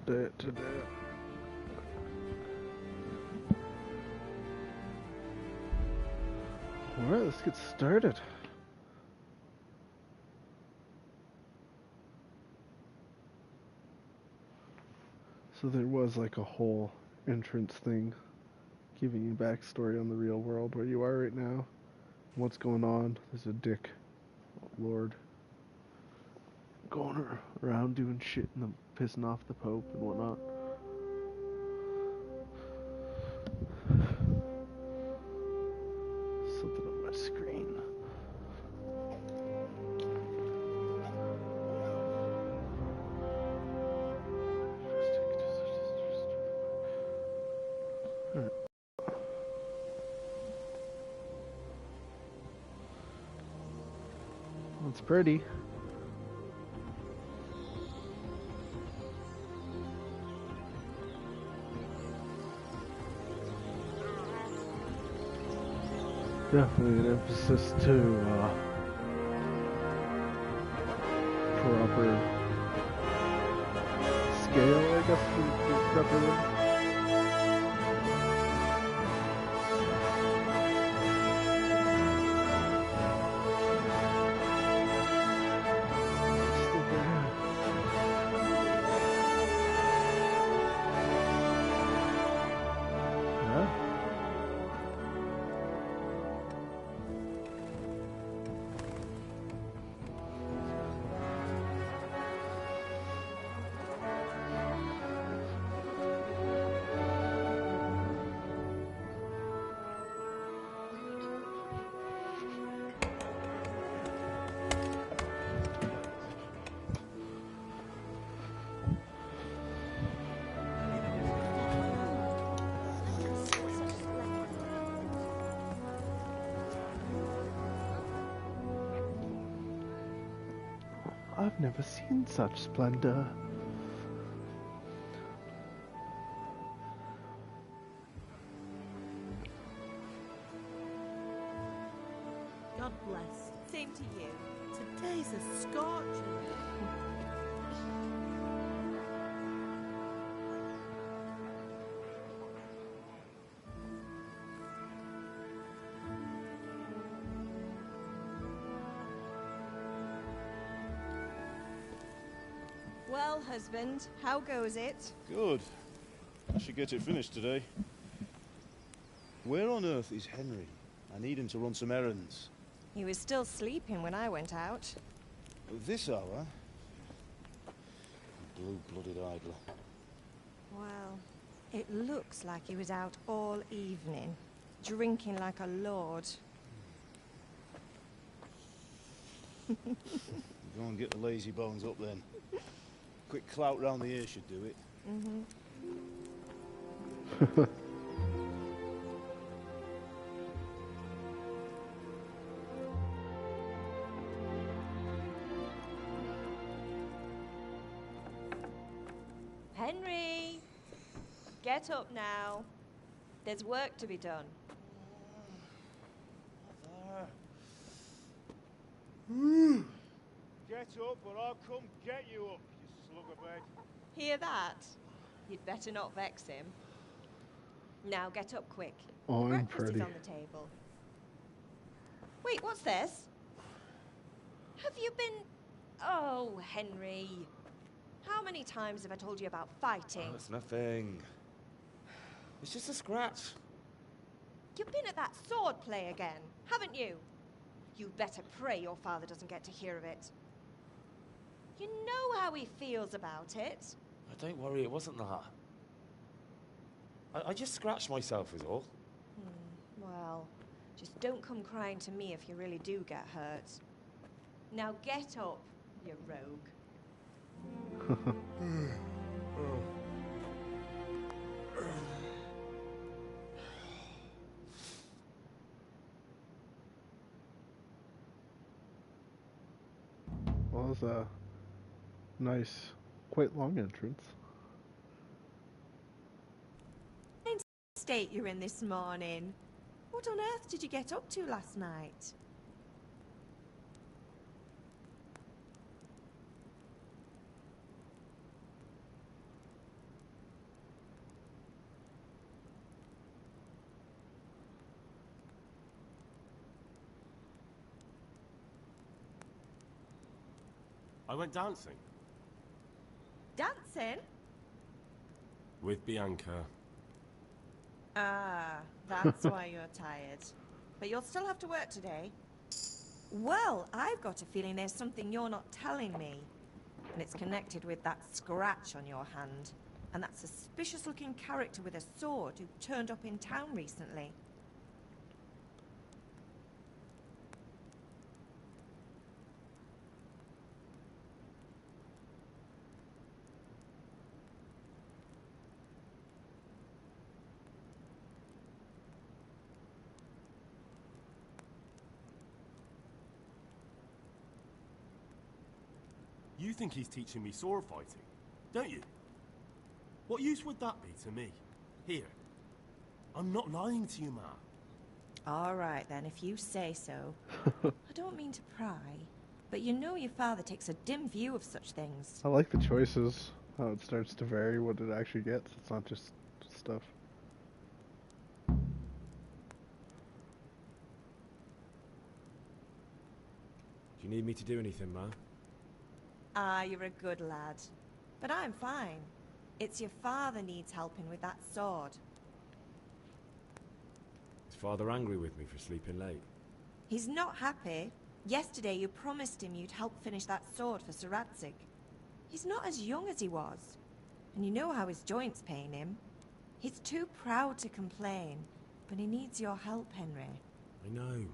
Today. Alright, let's get started. So there was like a whole entrance thing giving you backstory on the real world where you are right now. What's going on? There's a dick lord going around doing shit and pissing off the Pope and whatnot. Something on my screen. Alright. It's pretty. Definitely an emphasis to proper scale, I guess, for proper word. Still there. Yeah. I've never seen such splendor. God bless. Same to you. Today's a scorcher. Well, husband, how goes it? Good. I should get it finished today. Where on earth is Henry? I need him to run some errands. He was still sleeping when I went out. At this hour? Blue-blooded idler. Well, it looks like he was out all evening, drinking like a lord. Go and get the lazy bones up then. Quick clout round the ear should do it. Henry! Get up now. There's work to be done. Get up or I'll come get you up, you slug of bed. Hear that? You'd better not vex him. Now get up quick. Oh, I'm Breakfast pretty. is on the table. Wait, what's this? Have you been... Oh, Henry. How many times have I told you about fighting? Oh, it's nothing. It's just a scratch. You've been at that sword play again, haven't you? You'd better pray your father doesn't get to hear of it. You know how he feels about it. Oh, don't worry, it wasn't that. I just scratched myself is all. Well, just don't come crying to me if you really do get hurt. Now get up, you rogue. Well, that was a nice, quite long entrance. State you're in this morning. What on earth did you get up to last night? I went dancing. Dancing? With Bianca. Ah, that's why you're tired. But you'll still have to work today. Well, I've got a feeling there's something you're not telling me. And it's connected with that scratch on your hand. And that suspicious-looking character with a sword who turned up in town recently. You think he's teaching me sword fighting, don't you? What use would that be to me? Here. I'm not lying to you, Ma. All right, then, if you say so. I don't mean to pry, but you know your father takes a dim view of such things. I like the choices, how it starts to vary what it actually gets. It's not just stuff. Do you need me to do anything, Ma? Ah, you're a good lad. But I'm fine. It's your father needs helping with that sword. Is Father angry with me for sleeping late? He's not happy. Yesterday you promised him you'd help finish that sword for Sir Radzig. He's not as young as he was. And you know how his joints pain him. He's too proud to complain, but he needs your help, Henry. I know.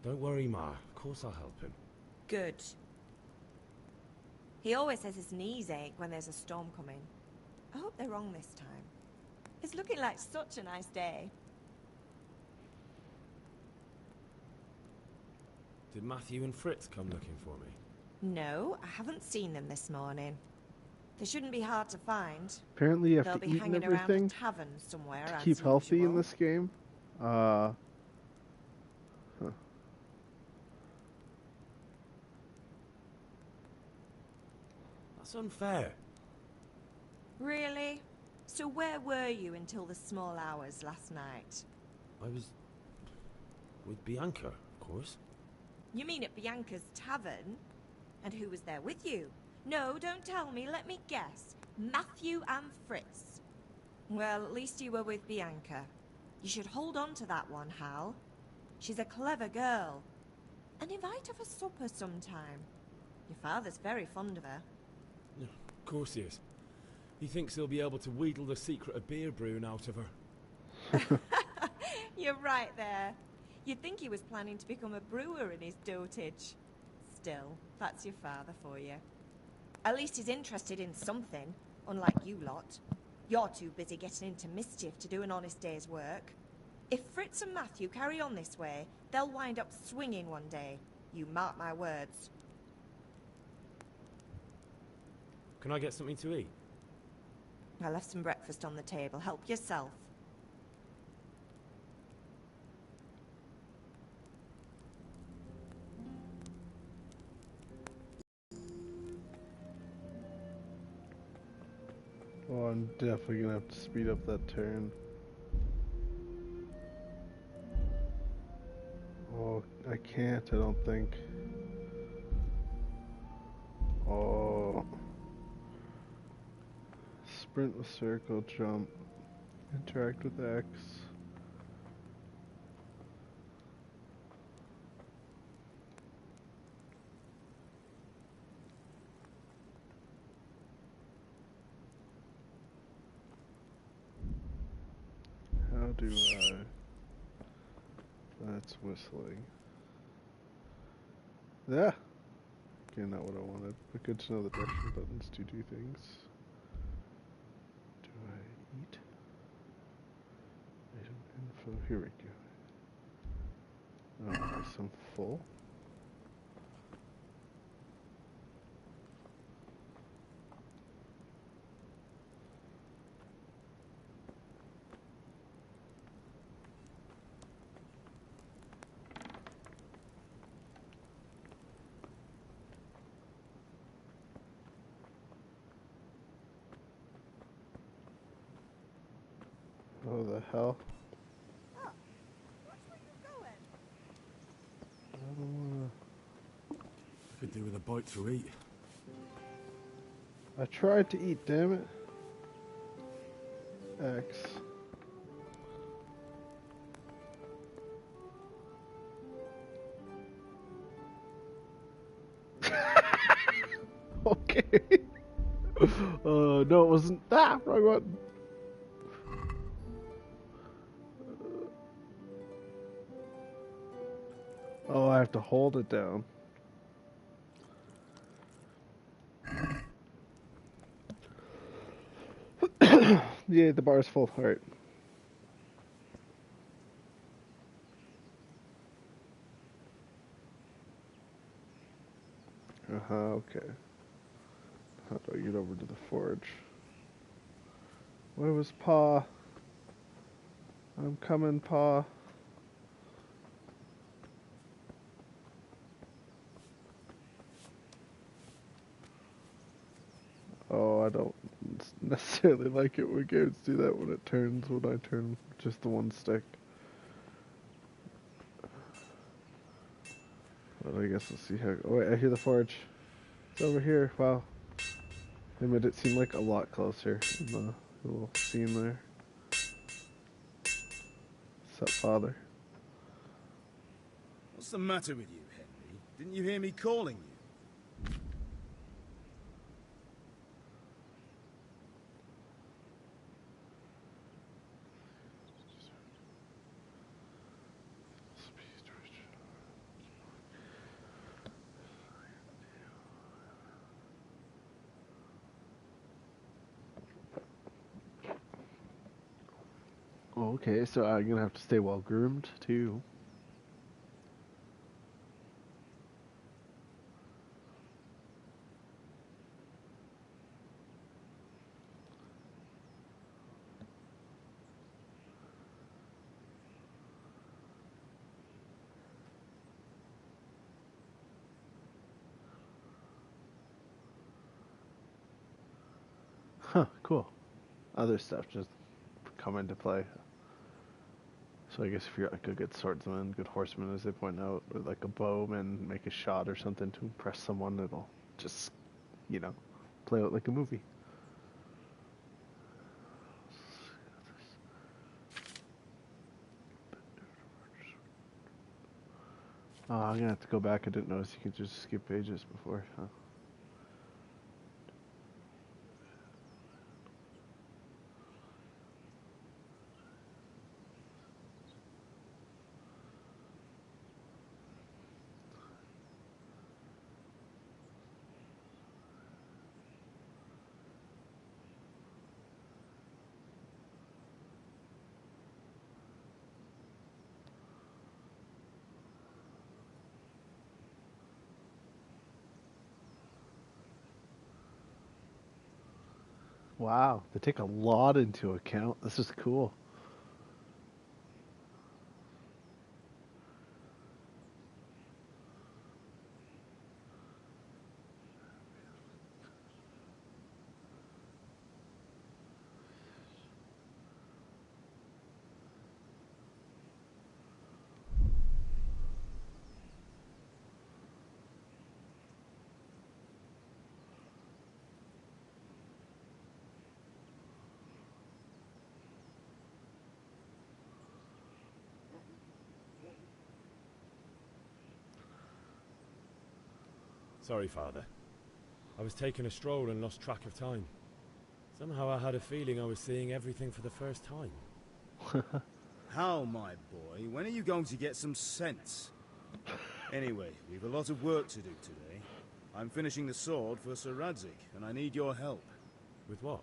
Don't worry, Ma. Of course I'll help him. Good. He always says his knees ache when there's a storm coming. I hope they're wrong this time. It's looking like such a nice day. Did Matthew and Fritz come looking for me? No, I haven't seen them this morning. They shouldn't be hard to find. Apparently you They'll have to be eat and hanging around a everything tavern somewhere to as keep healthy in usual. this game. Huh. That's unfair. Really? So where were you until the small hours last night? I was... with Bianca, of course. You mean at Bianca's tavern? And who was there with you? No, don't tell me, let me guess. Matthew and Fritz. Well, at least you were with Bianca. You should hold on to that one, Hal. She's a clever girl. And invite her for supper sometime. Your father's very fond of her. Of course he is. He thinks he'll be able to wheedle the secret of beer brewing out of her. You're right there. You'd think he was planning to become a brewer in his dotage. Still, that's your father for you. At least he's interested in something, unlike you lot. You're too busy getting into mischief to do an honest day's work. If Fritz and Matthew carry on this way, they'll wind up swinging one day. You mark my words. Can I get something to eat? I left some breakfast on the table. Help yourself. Oh, I'm definitely gonna have to speed up that turn. Oh, I can't, I don't think. Oh. Sprint with circle, jump, interact with X. How do I... That's whistling. Yeah! Okay, not what I wanted, but good to know the direction buttons to do things. Do I eat? Item info, here we go. Oh, nice, I'm full. Oh, the hell? Oh, watch where you're going. I don't wanna... I could do with a bite to eat. I tried to eat, damn it. X. Okay. No, it wasn't. Ah, wrong one. Oh, I have to hold it down. Yeah, the bar's full. Alright. Okay. How do I get over to the forge? Where was Pa? I'm coming, Pa. Oh, I don't necessarily like it when games do that when it turns, when I turn just the one stick. But I guess we'll see how... Oh wait, I hear the forge. It's over here. Wow. They made it seem like a lot closer in the little scene there. What's up, Father? What's the matter with you, Henry? Didn't you hear me calling you? Okay, so I'm gonna have to stay well groomed too. Huh, cool. Other stuff just come into play. So I guess if you're like a good swordsman, good horseman, as they point out, with like a bowman, make a shot or something to impress someone, it'll just, you know, play out like a movie. Oh, I'm gonna have to go back. I didn't notice you could just skip pages before. Huh. Wow, they take a lot into account. This is cool. Sorry, Father. I was taking a stroll and lost track of time. Somehow I had a feeling I was seeing everything for the first time. How, my boy? When are you going to get some sense? Anyway, we've a lot of work to do today. I'm finishing the sword for Sir Radzig, and I need your help. With what?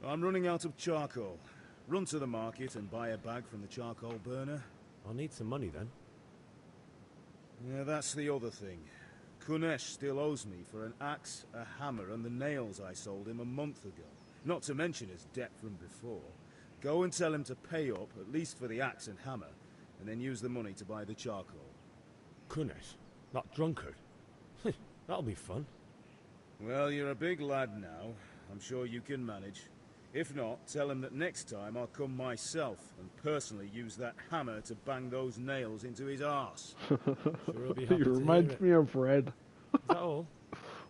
I'm running out of charcoal. Run to the market and buy a bag from the charcoal burner. I'll need some money then. Yeah, that's the other thing. Kunesh still owes me for an axe, a hammer, and the nails I sold him a month ago. Not to mention his debt from before. Go and tell him to pay up, at least for the axe and hammer, and then use the money to buy the charcoal. Kunesh? That drunkard? That'll be fun. Well, you're a big lad now. I'm sure you can manage. If not, tell him that next time I'll come myself and personally use that hammer to bang those nails into his arse. Sure he'll be happy It to reminds hear it. me of Red. Is that all?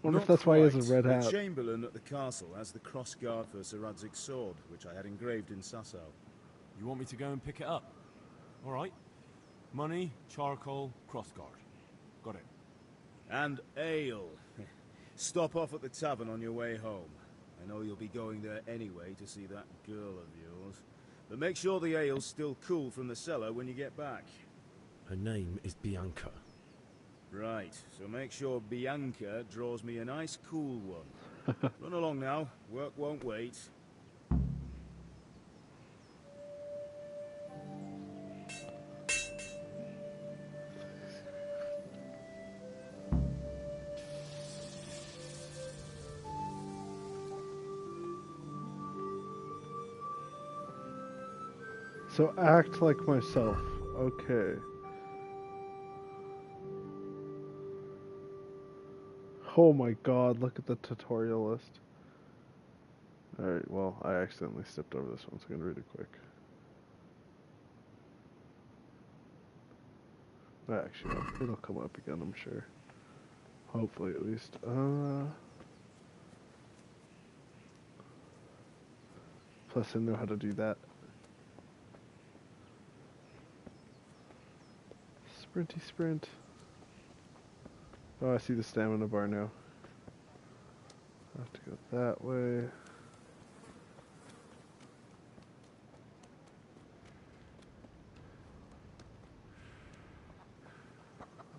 Wonder Not if that's why he has a quite. red The hat. Chamberlain at the castle has the cross guard for Sir Radzig's sword, which I had engraved in Sasau. You want me to go and pick it up? All right. Money, charcoal, crossguard. Got it. And ale. Stop off at the tavern on your way home. I know you'll be going there anyway to see that girl of yours. But make sure the ale's still cool from the cellar when you get back. Her name is Bianca. Right, so make sure Bianca draws me a nice cool one. Run along now, work won't wait. So act like myself. Okay. Oh my god, look at the tutorial list. Alright, well, I accidentally stepped over this one, so I'm gonna read it quick. Actually, it'll come up again, I'm sure. Hopefully, at least. Plus, I know how to do that. Sprinty sprint. Oh, I see the stamina bar now. I have to go that way.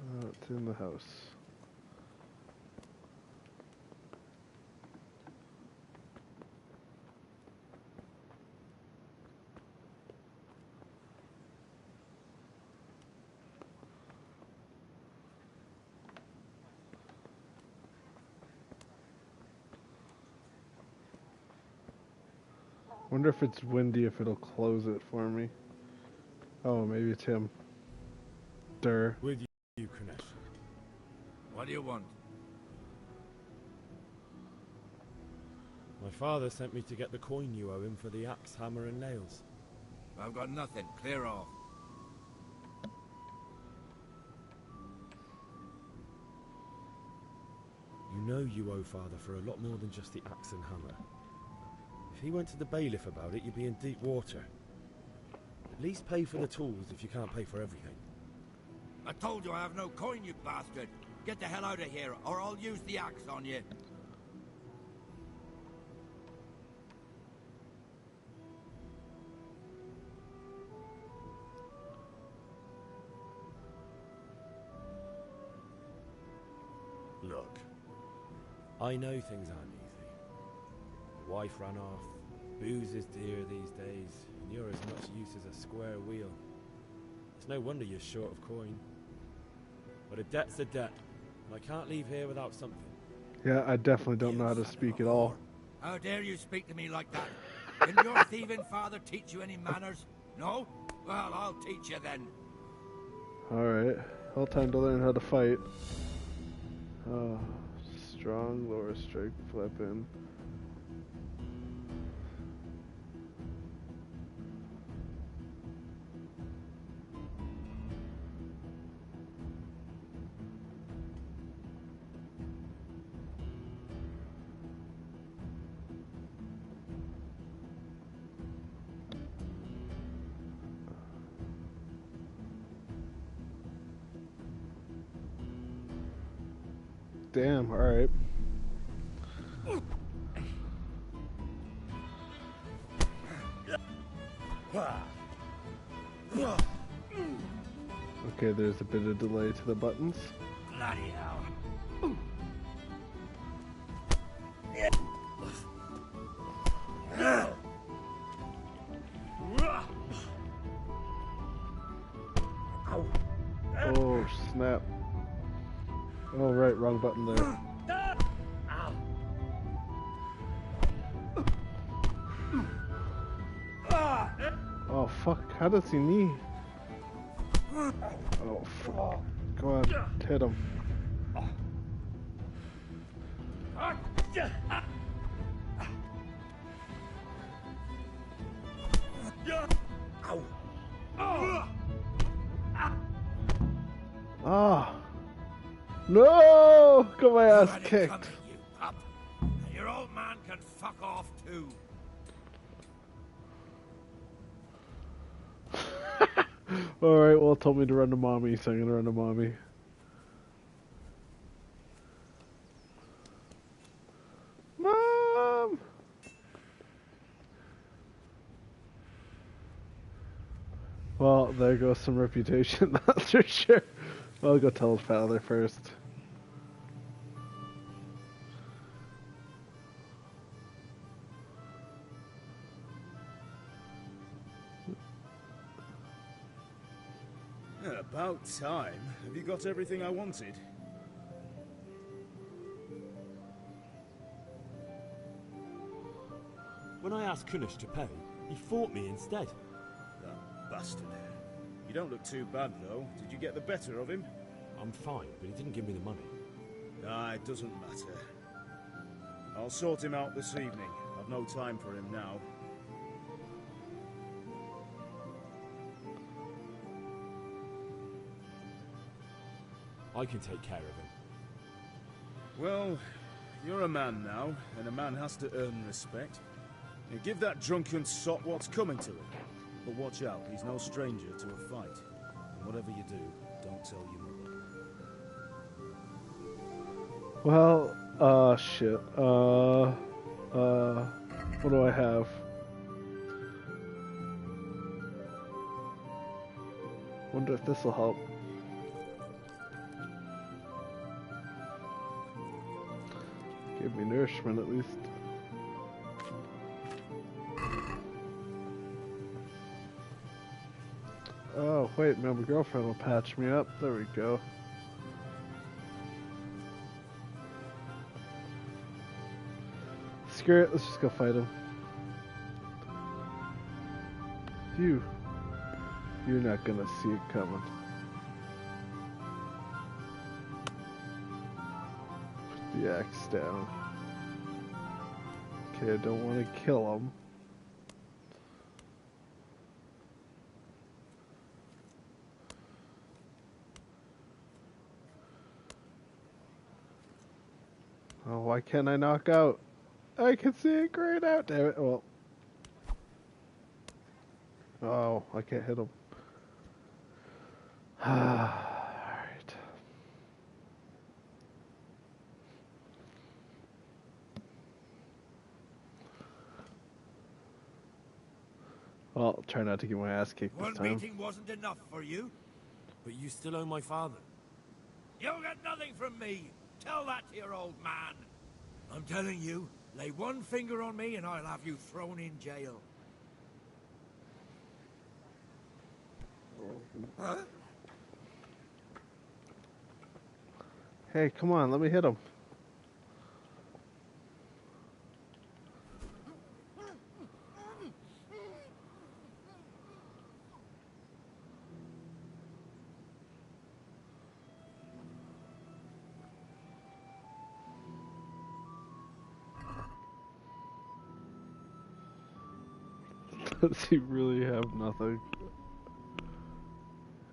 Oh, it's in the house. Wonder if it's windy, if it'll close it for me. Oh, maybe it's him. Durr. With you, Kunesh. What do you want? My father sent me to get the coin you owe him for the axe, hammer and nails. I've got nothing. Clear off. You know you owe father for a lot more than just the axe and hammer. If he went to the bailiff about it, you'd be in deep water. At least pay for the tools if you can't pay for everything. I told you I have no coin, you bastard. Get the hell out of here, or I'll use the axe on you. Look, I know things aren't easy. The wife ran off, booze is dear these days, and you're as much use as a square wheel. It's no wonder you're short of coin. But a debt's a debt, and I can't leave here without something. Yeah, I definitely don't know how to speak at all. How dare you speak to me like that? Didn't your thieving father teach you any manners? No? Well, I'll teach you then. Alright, all time to learn how to fight. Strong lower strike weapon. Damn, alright. Okay, there's a bit of delay to the buttons. Bloody hell. Oh, snap. Oh, right, wrong button there. Oh, fuck, how does he knee? Oh, fuck. Go on, hit him. Ah! No! Got my ass Ready kicked. coming, you pup. And your old man can fuck off too. Alright, well, it told me to run to mommy, so I'm gonna run to mommy. Mom! Well, there goes some reputation, that's for sure. I'll go tell his father first. About time. Have you got everything I wanted? When I asked Kunish to pay, he fought me instead. That bastard. You don't look too bad, though. Did you get the better of him? I'm fine, but he didn't give me the money. Ah, it doesn't matter. I'll sort him out this evening. I've no time for him now. I can take care of him. Well, you're a man now, and a man has to earn respect. Now give that drunken sot what's coming to him. But watch out, he's no stranger to a fight. And whatever you do, don't tell your mother. Well, shit. What do I have? Wonder if this will help. Give me nourishment at least. Oh, wait, my girlfriend will patch me up. There we go. Screw it, let's just go fight him. You're not gonna see it coming. Put the axe down. Okay, I don't want to kill him. Oh, why can't I knock out? I can see it grayed out, damn it. Well. Oh, I can't hit him. Alright. Well, I'll try not to get my ass kicked this One time. beating wasn't enough for you. But you still owe my father. You'll get nothing from me. Tell that to your old man. I'm telling you, lay one finger on me and I'll have you thrown in jail. Huh? Hey, come on, let me hit him. Does he really have nothing?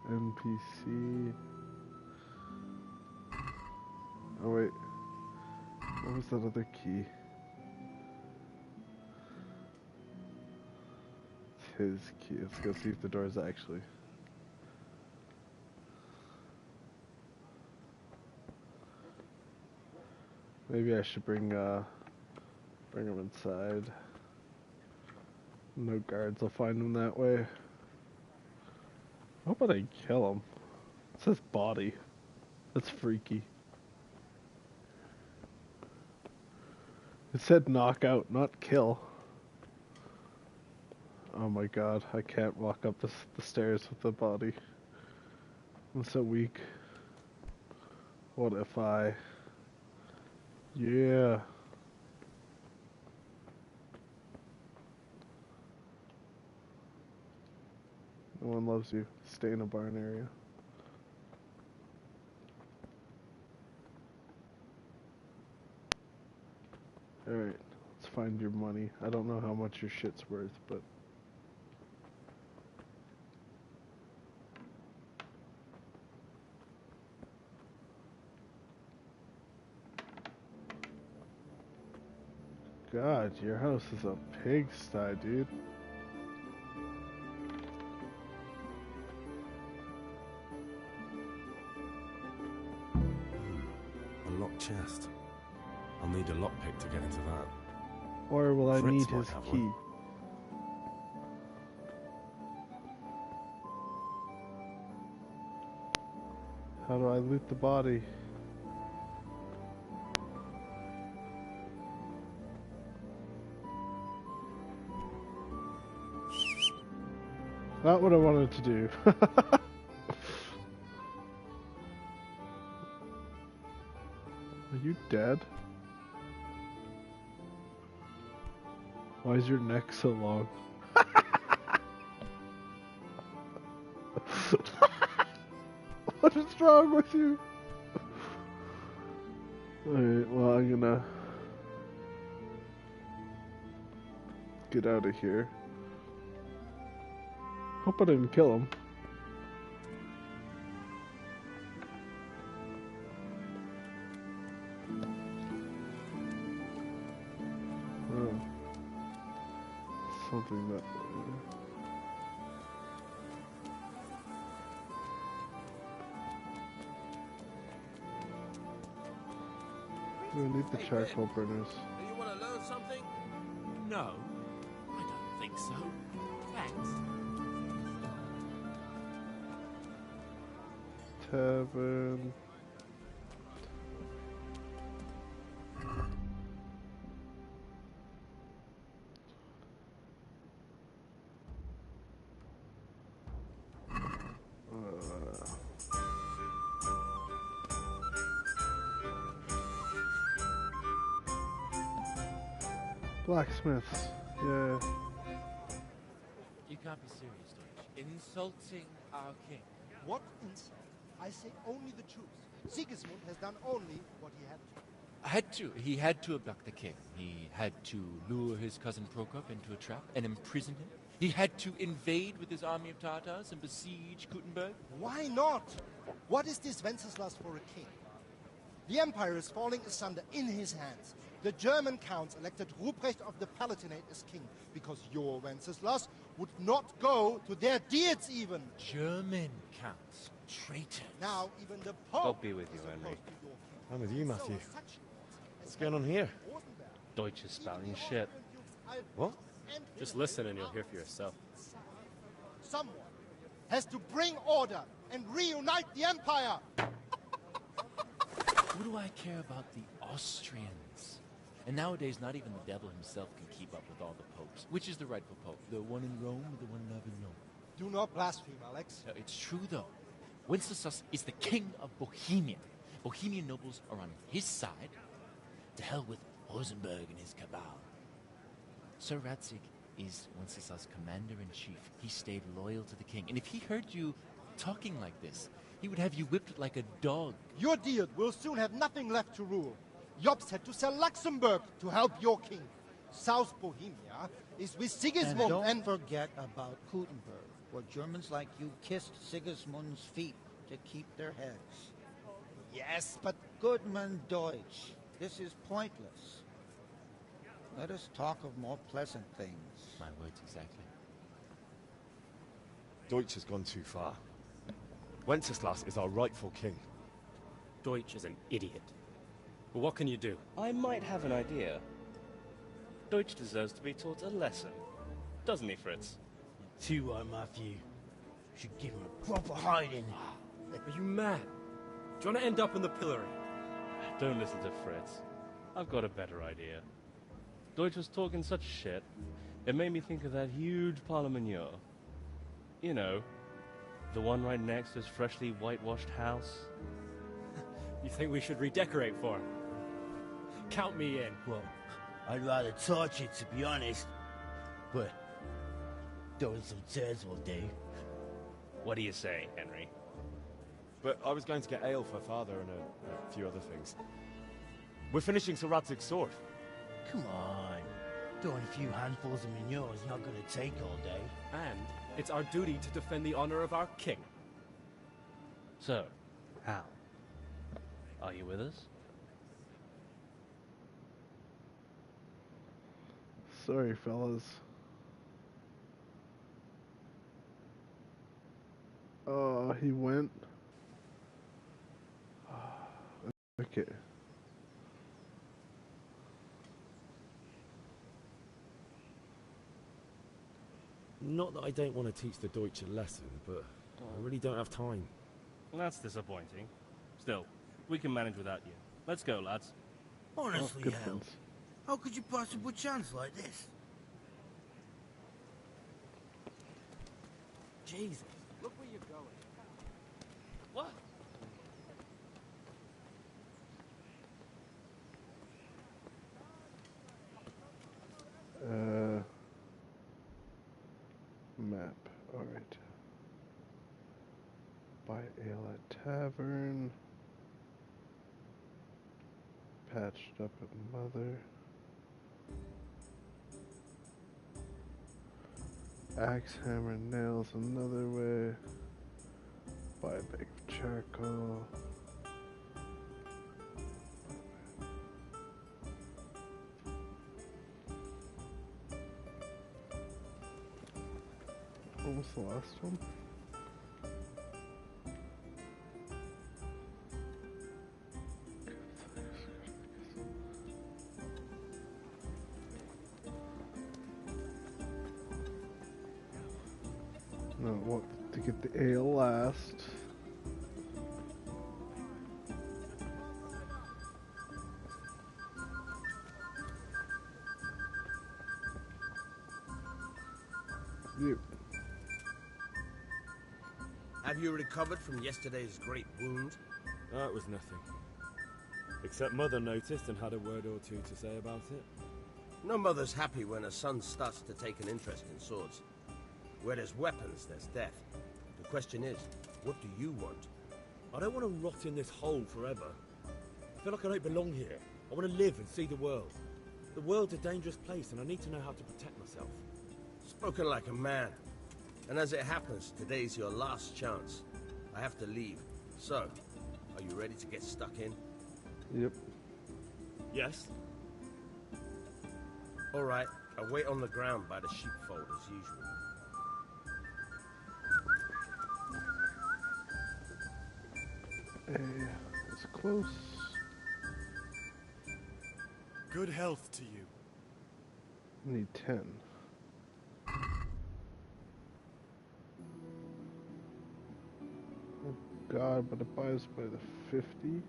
NPC. Oh wait. What was that other key? It's his key. Let's go see if the door's actually. Maybe I should bring him inside. No guards will find him that way. How about I kill him? It says body. That's freaky. It said knockout, not kill. Oh my god, I can't walk up the stairs with the body. I'm so weak. What if I... Yeah. No one loves you. Stay in a barn area. Alright, let's find your money. I don't know how much your shit's worth, but... God, your house is a pigsty, dude. A locked chest. I'll need a lockpick to get into that. Or will I Fritz need might his have key? one. How do I loot the body? Not what I wanted to do. Are you dead? Why is your neck so long? What is wrong with you? Alright, well, I'm gonna get out of here. Hope I didn't kill him. Oh. Something that... We need the charcoal burners. Do you want to learn something? No, I don't think so. Thanks. Tavern. Blacksmiths. Yeah. You can't be serious, Deutsch. Insulting our king. What insult? I say only the truth. Sigismund has done only what he had to. He had to abduct the king. He had to lure his cousin Prokop into a trap and imprison him. He had to invade with his army of Tatars and besiege Gutenberg. Why not? What is this Wenceslas for a king? The empire is falling asunder in his hands. The German counts elected Ruprecht of the Palatinate as king because your Wenceslas would not go to their deeds even. German counts. Traitors. Now even the Pope God be with you, is Henry. opposed to your king. I'm with you, Matthew. So such What's going on here? Deutsch is spouting shit. What? Just listen and you'll hear for yourself. Someone has to bring order and reunite the empire. What do I care about the Austrians? And nowadays, not even the devil himself can keep up with all the popes. Which is the rightful pope? The one in Rome or the one in Avignon? Do not blaspheme, Alex. No, it's true, though. Wenceslas is the king of Bohemia. Bohemian nobles are on his side. To hell with Rosenberg and his cabal. Sir Ratzig is Wenceslas' commander-in-chief. He stayed loyal to the king. And if he heard you talking like this, he would have you whipped like a dog. Your deed will soon have nothing left to rule. Jobst had to sell Luxembourg to help your king. South Bohemia is with Sigismund And don't and... forget about Gutenberg, where Germans like you kissed Sigismund's feet to keep their heads. Yes, but... Goodman Deutsch, this is pointless. Let us talk of more pleasant things. My words exactly. Deutsch has gone too far. Wenceslas is our rightful king. Deutsch is an idiot. But what can you do? I might have an idea. Deutsch deserves to be taught a lesson. Doesn't he, Fritz? Too right, Matthew. Should give him a proper hiding. Are you mad? Do you want to end up in the pillory? Don't listen to Fritz. I've got a better idea. Deutsch was talking such shit, it made me think of that huge Parlement. You know, the one right next to his freshly whitewashed house. You think we should redecorate for him? Count me in. Well, I'd rather torch it, to be honest. But throwing some tears will do. What do you say, Henry? But I was going to get ale for father and a few other things. We're finishing Sir Radzig's sword. Come on. Throwing a few handfuls of manure is not going to take all day. And it's our duty to defend the honor of our king. So, Hal, are you with us? Sorry, fellas. Oh, he went. Okay. Not that I don't want to teach the Deutsch a lesson, but I really don't have time. That's disappointing. Still, we can manage without you. Let's go, lads. Honestly, good hell. ones. How could you possibly chance like this? Jesus, look where you're going. What? Map. Alright. Buy ale at tavern. Patched up at mother. Axe, hammer, nails another way. Buy a bag of charcoal. What was the last one? No, what to get the ale last. Yep. Have you recovered from yesterday's great wound? That was nothing. Except Mother noticed and had a word or two to say about it. No mother's happy when her son starts to take an interest in swords. Where there's weapons, there's death. The question is, what do you want? I don't want to rot in this hole forever. I feel like I don't belong here. I want to live and see the world. The world's a dangerous place and I need to know how to protect myself. Spoken like a man. And as it happens, today's your last chance. I have to leave. So, are you ready to get stuck in? Yep. Yes? Alright, I'll wait on the ground by the sheepfold as usual. It's close. Good health to you. Need 10. Oh god, but it buys by the 50?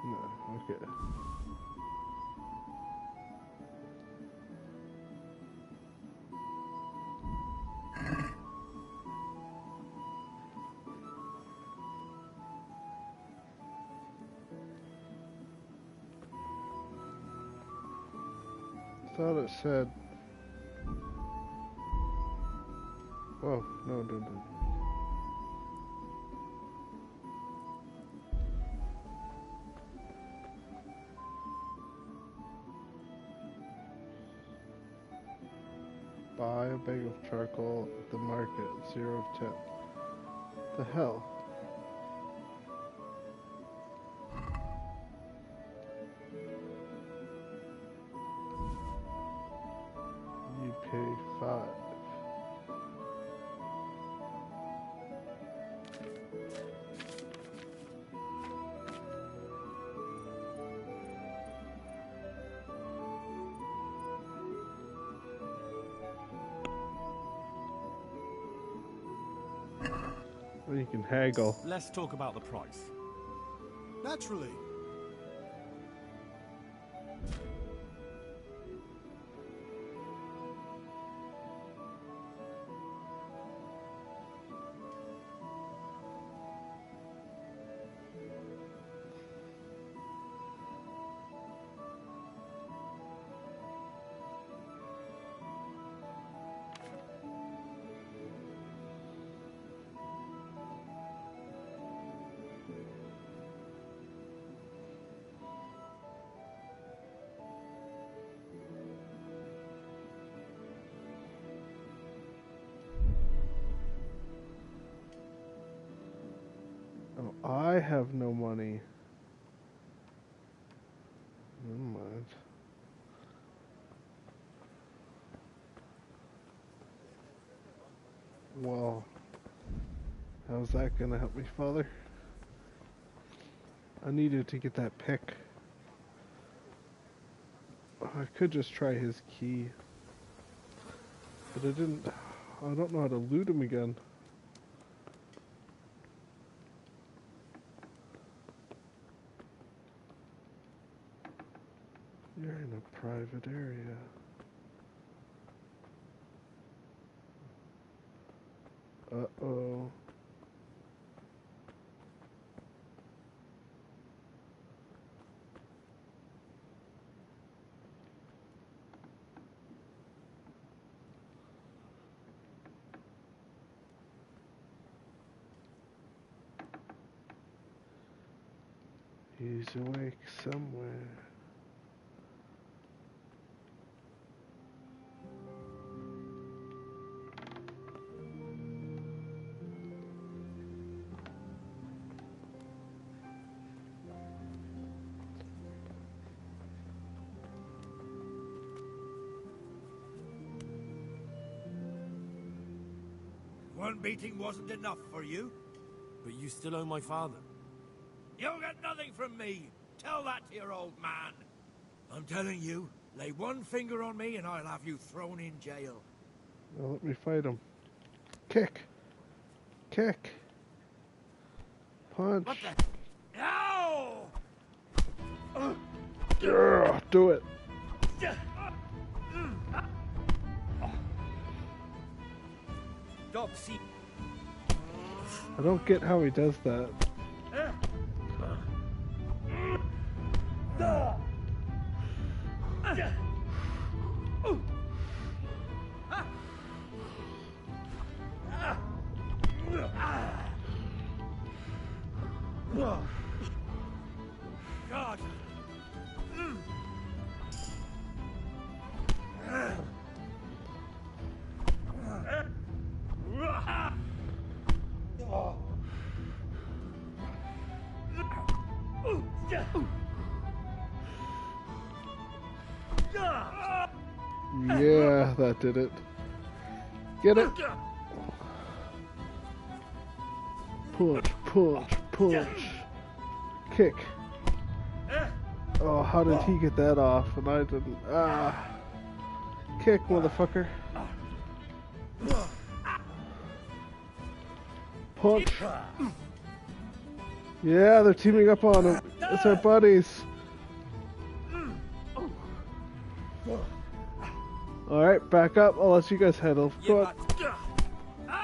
No, okay. Thought it said. Whoa, no, don't. Buy a bag of charcoal at the market, 0 of 10. The hell? You pay 5. Well, you can haggle. Let's talk about the price. Naturally. Oh, I have no money. Well, how's that gonna help me, Father? I needed to get that pick. I could just try his key. But I didn't... I don't know how to loot him again. You're in a private area. Uh-oh. He's awake somewhere. One beating wasn't enough for you? But you still owe my father. You'll get nothing from me. Tell that to your old man. I'm telling you, lay one finger on me and I'll have you thrown in jail. Now let me fight him. Kick! Kick! Punch! What the? Ow! Yeah, do it! Dog, see. I don't get how he does that. God. Yeah, that did it. Get it? Punch, punch, punch. Kick. Oh, how did he get that off and I didn't? Ah. Kick, motherfucker. Punch. Yeah, they're teaming up on him. It's our buddies. Alright, back up. I'll let you guys handle. Go on.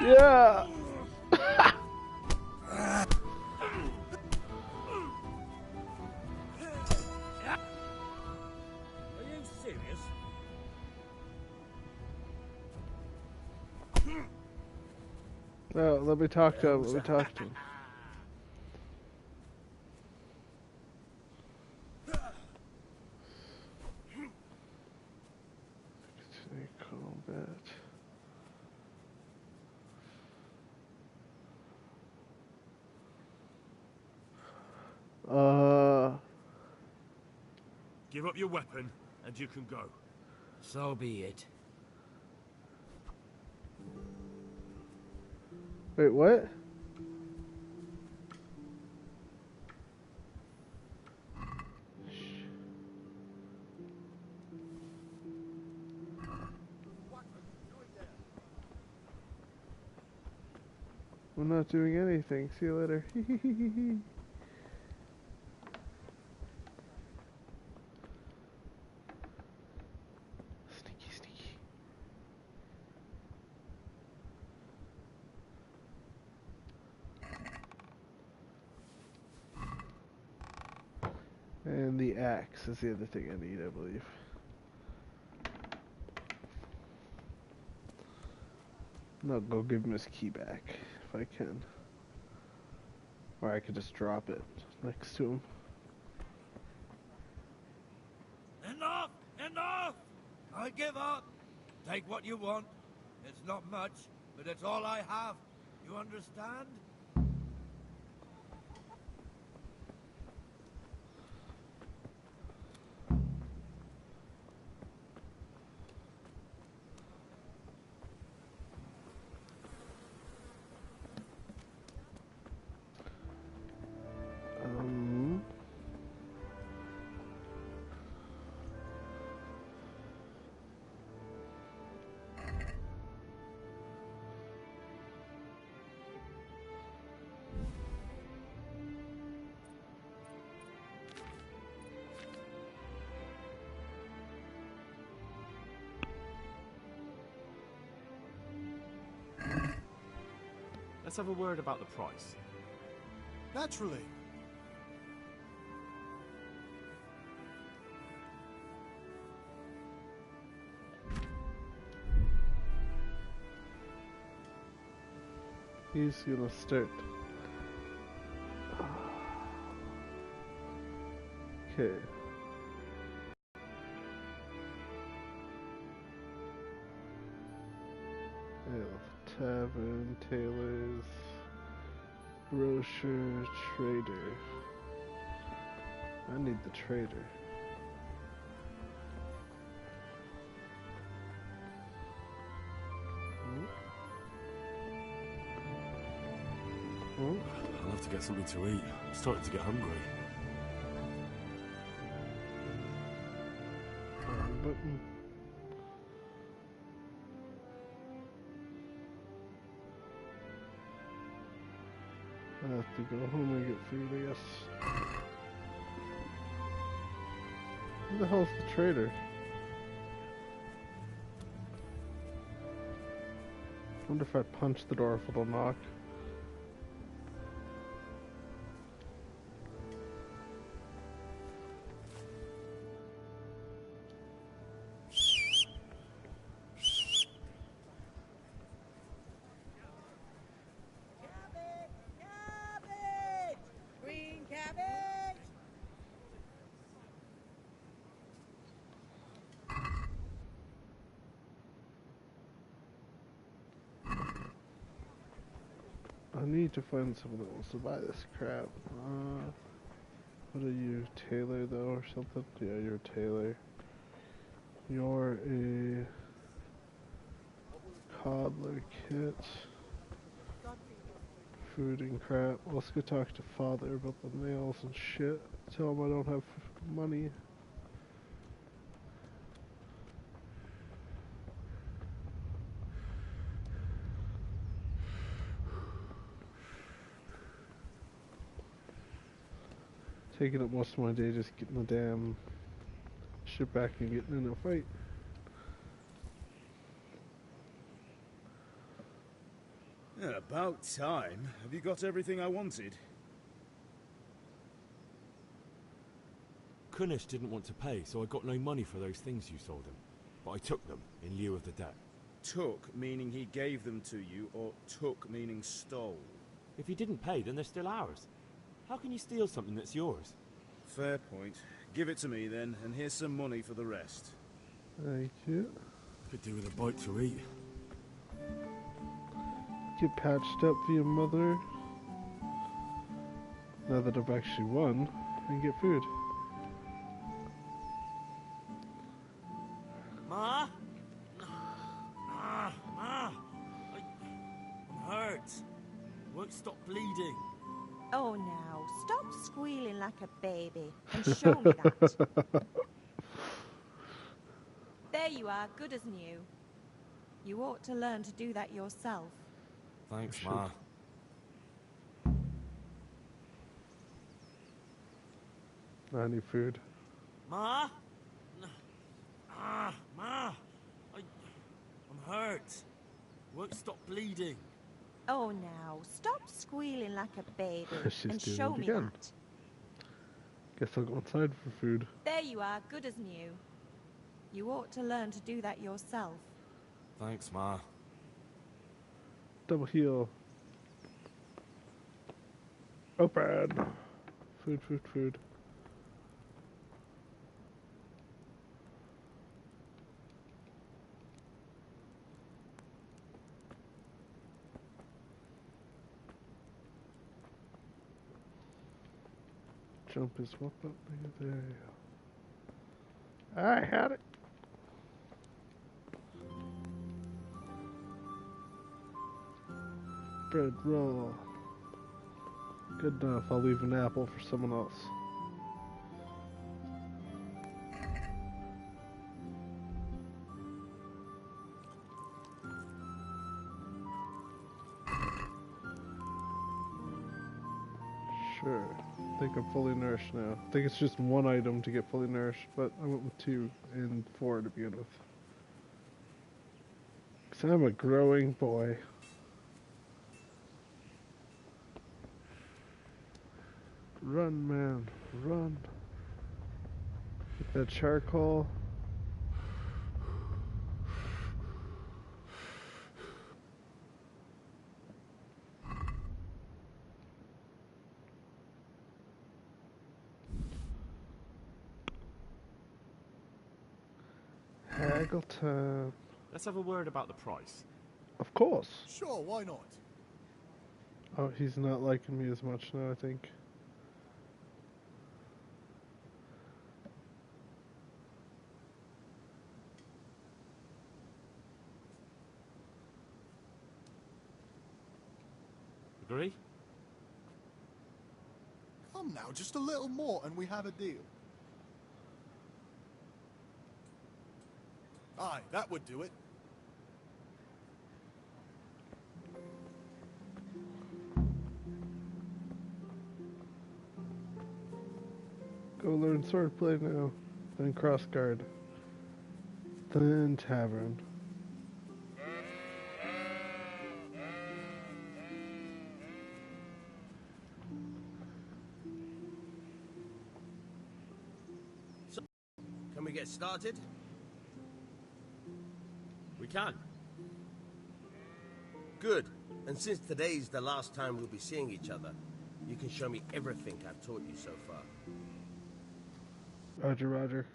Yeah! Are you serious? No, let me talk to him. Let me talk to him. Continue combat. Give up your weapon, and you can go. So be it. Wait, what? I'm not doing anything. See you later. Sneaky, sneaky. And the axe is the other thing I need, I believe. No, go give him his key back, if I can. Or I could just drop it next to him. Enough! Enough! I give up. Take what you want. It's not much, but it's all I have. You understand? Let's have a word about the price. Naturally. He's gonna start. Okay. Tavern, tailors, grocer, trader. I need the trader. I'll have to get something to eat. I'm starting to get hungry. Button. I have to go home and get food, I guess. Who the hell's the trader? Wonder if I punch the door if it'll knock. I need to find someone that wants to buy this crap. What are you, Taylor though, or something? Yeah, you're a Taylor. You're a cobbler kit. Food and crap. Let's go talk to father about the nails and shit. Tell him I don't have money. Taking up most of my day just getting the damn shit back and getting in a fight. Yeah, about time. Have you got everything I wanted? Kunish didn't want to pay, so I got no money for those things you sold him. But I took them in lieu of the debt. Took, meaning he gave them to you, or took, meaning stole? If he didn't pay, then they're still ours. How can you steal something that's yours? Fair point. Give it to me then, and here's some money for the rest. Thank you. Could do with a bite to eat. Get patched up for your mother. Now that I've actually won, and get food. Ma? Ma! I'm hurt. Won't stop bleeding. Oh, now, stop squealing like a baby and show me that. There you are, good as new. You ought to learn to do that yourself. Thanks, Ma. I need food. Ma? Ma! I'm hurt. Won't stop bleeding. Oh, now, stop squealing like a baby She's and doing show it me again. that. Guess I'll go inside for food. There you are, good as new. You ought to learn to do that yourself. Thanks, Ma. Double heal. Open. Food, food, food. Jump is what up there. I had it. Bread roll. Good enough. I'll leave an apple for someone else. Sure. I think I'm fully nourished now. I think it's just one item to get fully nourished, but I went with 2 and 4 to begin with. 'Cause I'm a growing boy. Run, man, run. Get that charcoal. Haggle time. Let's have a word about the price. Of course. Sure, why not? Oh, he's not liking me as much now, I think. Agree? Come now, just a little more and we have a deal. Aye, that would do it. Go learn swordplay now. Then crossguard. Then tavern. So, can we get started? We can. Good. And since today's the last time we'll be seeing each other, you can show me everything I've taught you so far. Roger, roger.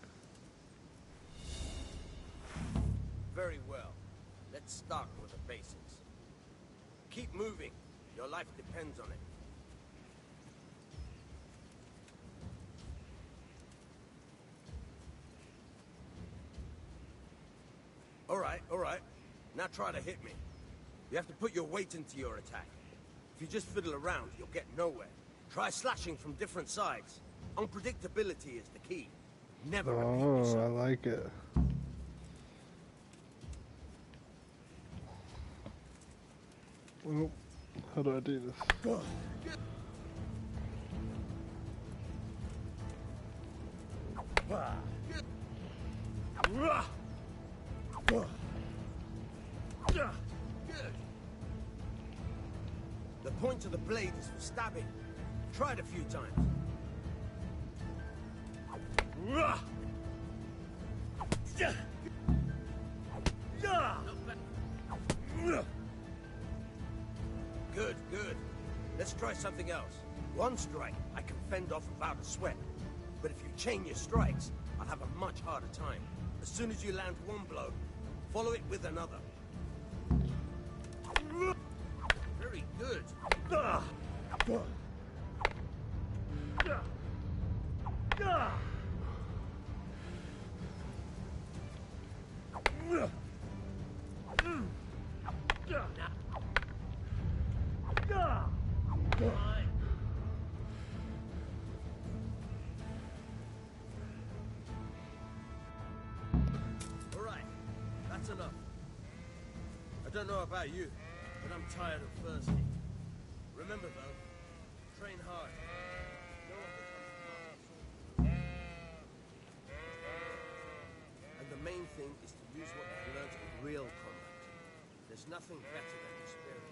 Very well. Let's start with the basics. Keep moving. Your life depends on it. All right. Now try to hit me. You have to put your weight into your attack. If you just fiddle around, you'll get nowhere. Try slashing from different sides. Unpredictability is the key. Never repeat Oh, yourself. I like it. Well, how do I do this? Good. The point of the blade is for stabbing. Try it a few times. Good. Let's try something else. One strike, I can fend off without a sweat. But if you chain your strikes, I'll have a much harder time. As soon as you land one blow, follow it with another. Very good. All right, that's enough. I don't know about you, but I'm tired and thirsty. Remember though, train hard. No one becomes a master swordsman. And the main thing is to use what you've learned in real combat. There's nothing better than experience.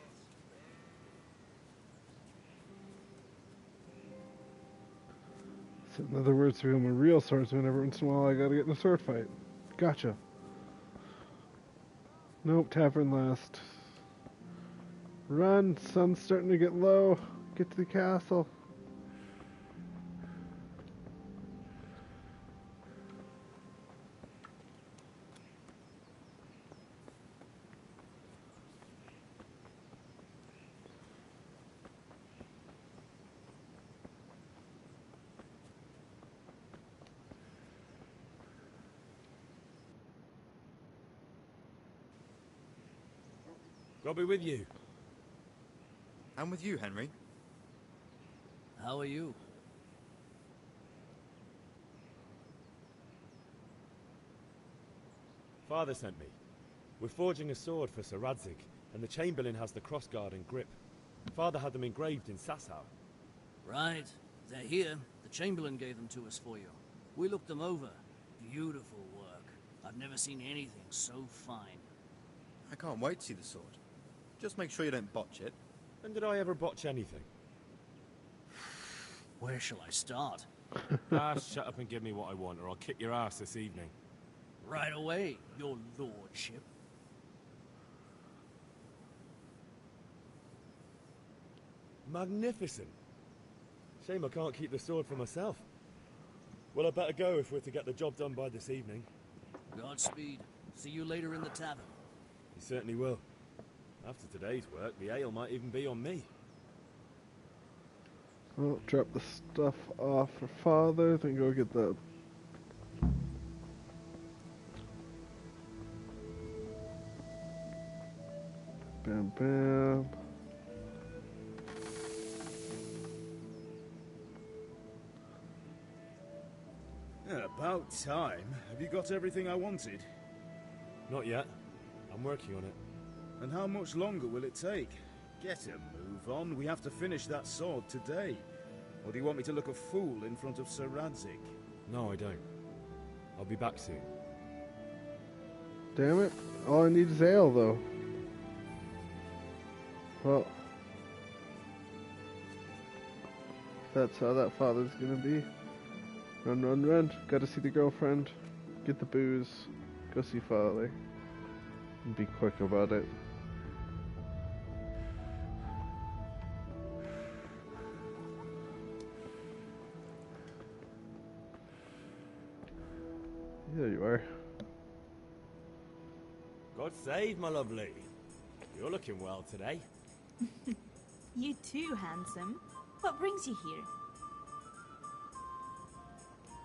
So in other words, to become a real swordsman, every once in a while I gotta get in a sword fight. Gotcha. Nope, tavern last. Run, sun's starting to get low. Get to the castle. God be with you. And with you, Henry. How are you? Father sent me. We're forging a sword for Sir Radzig, and the Chamberlain has the crossguard and grip. Father had them engraved in Sasau. Right. They're here. The Chamberlain gave them to us for you. We looked them over. Beautiful work. I've never seen anything so fine. I can't wait to see the sword. Just make sure you don't botch it. When did I ever botch anything? Where shall I start? Shut up and give me what I want, or I'll kick your ass this evening. Right away, your lordship. Magnificent. Shame I can't keep the sword for myself. Well, I better go if we're to get the job done by this evening. Godspeed. See you later in the tavern. You certainly will. After today's work, the ale might even be on me. Well, drop the stuff off for father, then go get the... Bam, bam. About time. Have you got everything I wanted? Not yet. I'm working on it. And how much longer will it take? Get a move on. We have to finish that sword today. Or do you want me to look a fool in front of Sir Radzig? No, I don't. I'll be back soon. Damn it. All I need is ale, though. Well, that's how that father's gonna be. Run, run, run. Gotta see the girlfriend. Get the booze. Go see father. And be quick about it. There you are. God save, my lovely. You're looking well today. You too, handsome. What brings you here?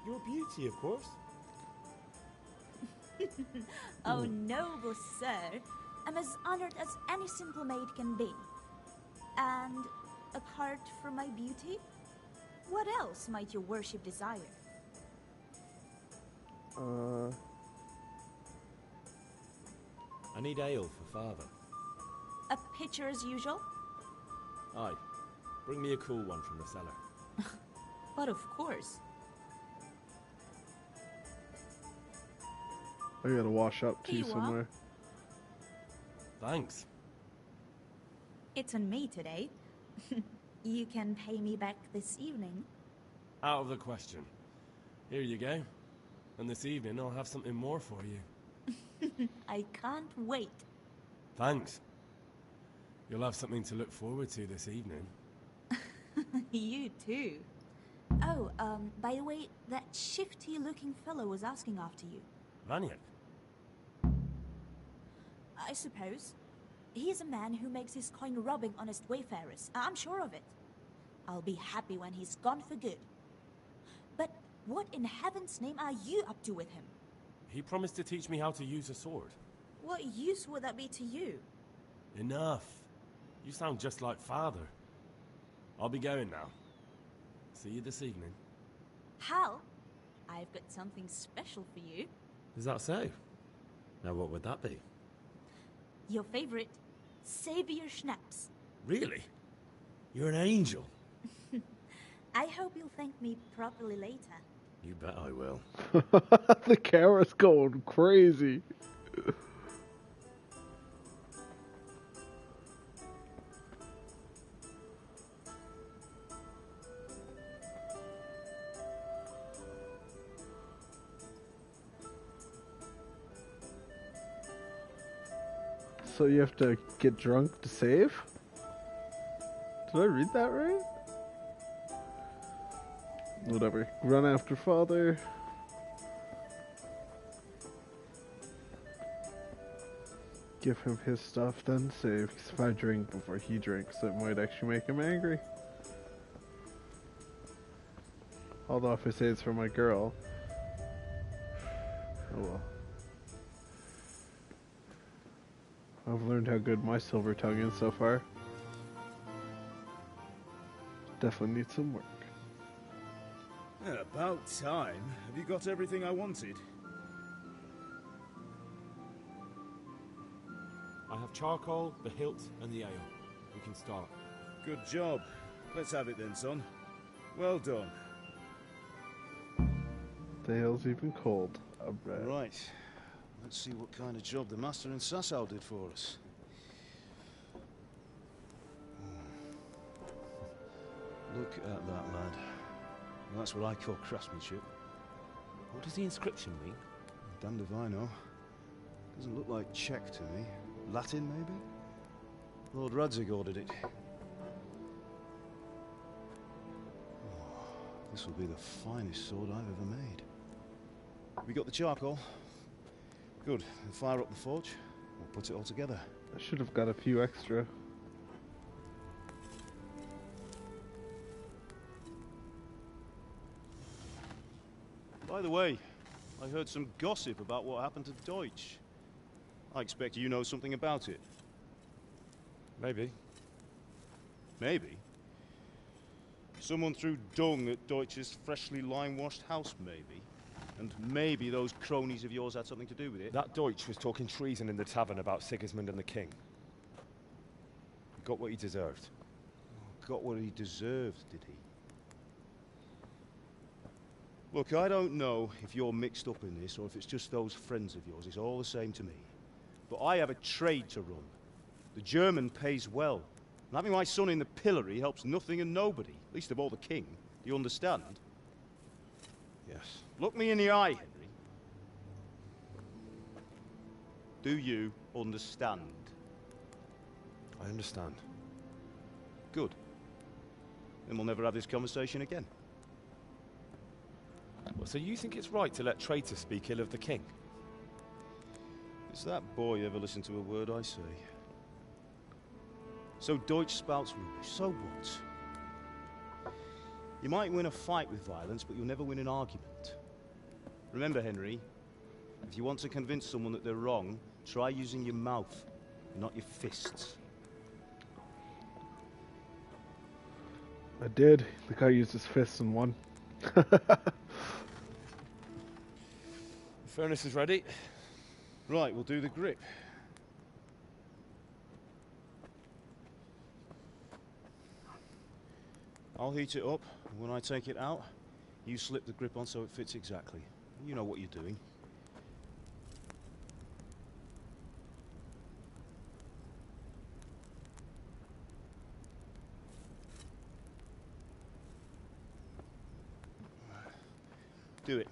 Your beauty, of course. Oh, noble sir. I'm as honored as any simple maid can be. And apart from my beauty, what else might your worship desire? I need ale for father. A pitcher as usual? Aye. Bring me a cool one from the cellar. But of course. I gotta wash up Here too you are. somewhere. Thanks. It's on me today. You can pay me back this evening. Out of the question. Here you go. And this evening I'll have something more for you. I can't wait. Thanks. You'll have something to look forward to this evening. You too. Oh, by the way, that shifty-looking fellow was asking after you. Vaniak? I suppose. He is a man who makes his coin robbing honest wayfarers. I'm sure of it. I'll be happy when he's gone for good. But what in heaven's name are you up to with him? He promised to teach me how to use a sword. What use would that be to you? Enough. You sound just like father. I'll be going now. See you this evening. Hal, I've got something special for you. Is that so? Now what would that be? Your favorite, Savior Schnapps. Really? You're an angel. I hope you'll thank me properly later. You bet I will. The camera's going crazy. So you have to get drunk to save? Did I read that right? Whatever. Run after father. Give him his stuff, then save. 'Cause if I drink before he drinks, it might actually make him angry. Although if I say it's for my girl, oh well. I've learned how good my silver tongue is so far. Definitely needs some work. About time. Have you got everything I wanted? I have charcoal, the hilt, and the ale. We can start. Good job. Let's have it then, son. Well done. The ale's even cold. Alright. Right. Let's see what kind of job the Master and Sasau did for us. Look at that lad. Well, that's what I call craftsmanship. What does the inscription mean? Damned if I know. Doesn't look like Czech to me. Latin, maybe? Lord Radzig ordered it. Oh, this will be the finest sword I've ever made. We got the charcoal? Good. We'll fire up the forge. We'll put it all together. I should have got a few extra. By the way, I heard some gossip about what happened to Deutsch. I expect you know something about it. Maybe. Maybe? Someone threw dung at Deutsch's freshly lime-washed house, maybe? And maybe those cronies of yours had something to do with it? That Deutsch was talking treason in the tavern about Sigismund and the king. He got what he deserved. Got what he deserved, did he? Look, I don't know if you're mixed up in this or if it's just those friends of yours. It's all the same to me. But I have a trade to run. The German pays well. And having my son in the pillory helps nothing and nobody, least of all the king. Do you understand? Yes. Look me in the eye, Henry. Do you understand? I understand. Good. Then we'll never have this conversation again. Well, so you think it's right to let traitors speak ill of the king? Does that boy ever listen to a word I say? So Deutsch spouts rubbish. So what? You might win a fight with violence, but you'll never win an argument. Remember, Henry, if you want to convince someone that they're wrong, try using your mouth, not your fists. I did. The guy used his fists and won. The furnace is ready. Right, we'll do the grip. I'll heat it up, and when I take it out, you slip the grip on so it fits exactly. You know what you're doing. Do it.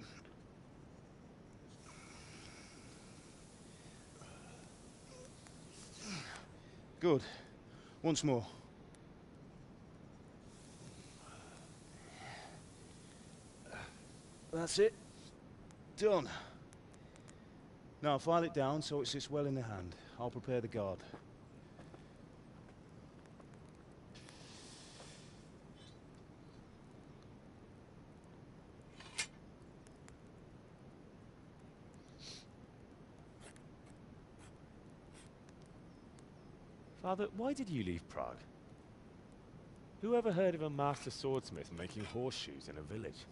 Good. Once more. That's it. Done. Now file it down so it sits well in the hand. I'll prepare the guard. Father, why did you leave Prague? Who ever heard of a master swordsmith making horseshoes in a village?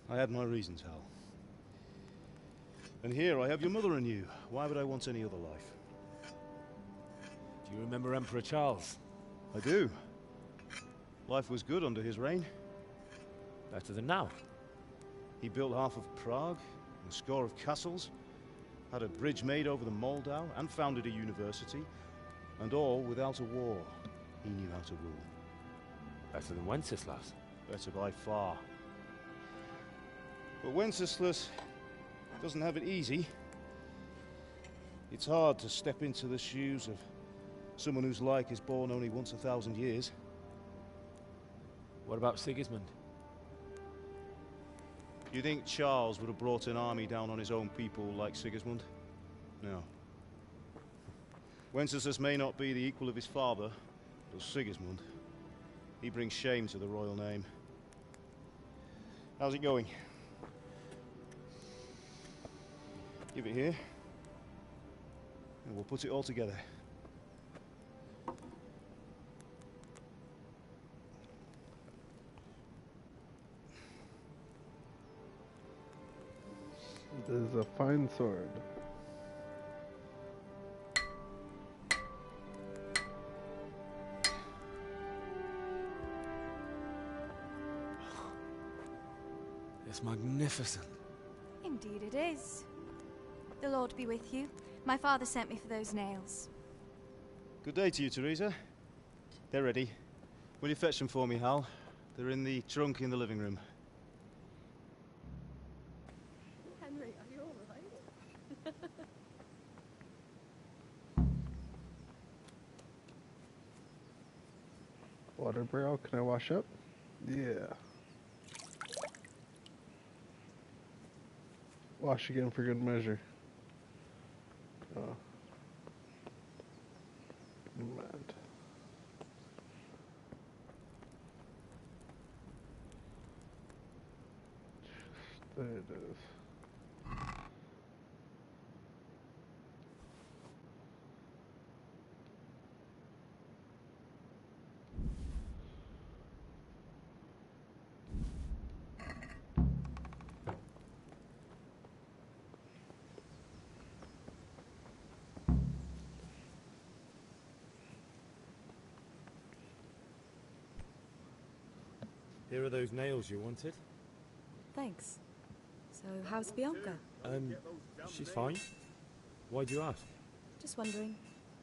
I had my reasons, Hal. And here I have your mother and you. Why would I want any other life? Do you remember Emperor Charles? I do. Life was good under his reign. Better than now. He built half of Prague, and a score of castles, had a bridge made over the Moldau, and founded a university, and all without a war. He knew how to rule. Better than Wenceslas. Better by far. But Wenceslas doesn't have it easy. It's hard to step into the shoes of someone whose like is born only once 1,000 years. What about Sigismund? You think Charles would have brought an army down on his own people like Sigismund? No. Wenceslas may not be the equal of his father, but Sigismund, he brings shame to the royal name. How's it going? Give it here, and we'll put it all together. This is a fine sword. It's magnificent. Indeed it is. The Lord be with you. My father sent me for those nails. Good day to you, Teresa. They're ready. Will you fetch them for me, Hal? They're in the trunk in the living room. Henry, are you alright? Water barrel, can I wash up? Yeah. Wash again for good measure. Oh. Mad. There it is. Here are those nails you wanted. Thanks. So, how's Bianca? She's fine. Why do you ask? Just wondering,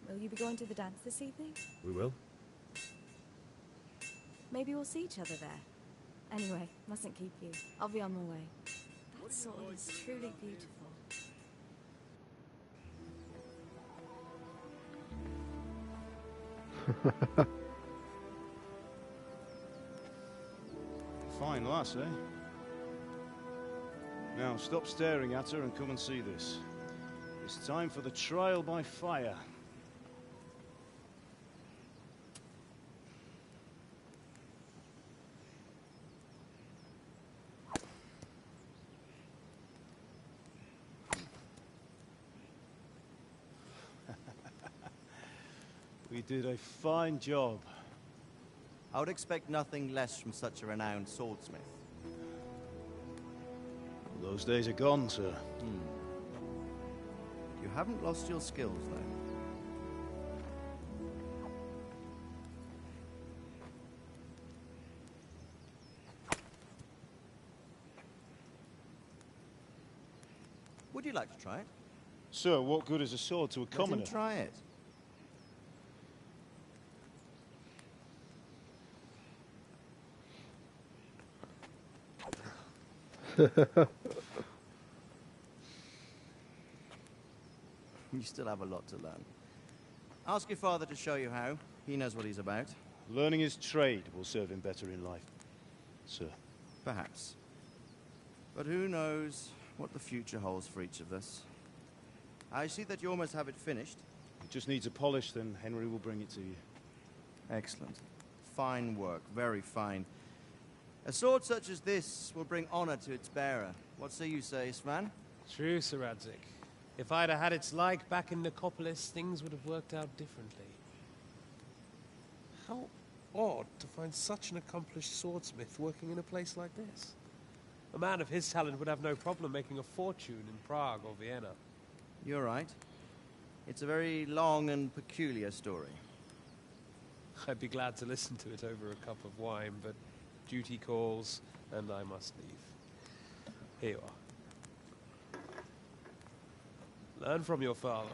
will you be going to the dance this evening? We will. Maybe we'll see each other there. Anyway, mustn't keep you. I'll be on my way. That sword is truly beautiful. Fine lass, eh? Now, stop staring at her and come and see this. It's time for the trial by fire. We did a fine job. I would expect nothing less from such a renowned swordsmith. Those days are gone, sir. You haven't lost your skills, though. Would you like to try it? Sir, what good is a sword to a commoner? Let him try it. You still have a lot to learn. Ask your father to show you how. He knows what he's about. Learning his trade will serve him better in life, sir. Perhaps. But who knows what the future holds for each of us. I see that you almost have it finished. It just needs a polish, then Henry will bring it to you. Excellent. Fine work, very fine. A sword such as this will bring honor to its bearer. What say you, Svan? True, Sir Radzig. If I'd have had its like back in Nicopolis, things would have worked out differently. How odd to find such an accomplished swordsmith working in a place like this. A man of his talent would have no problem making a fortune in Prague or Vienna. You're right. It's a very long and peculiar story. I'd be glad to listen to it over a cup of wine, but duty calls, and I must leave. Here you are. Learn from your father.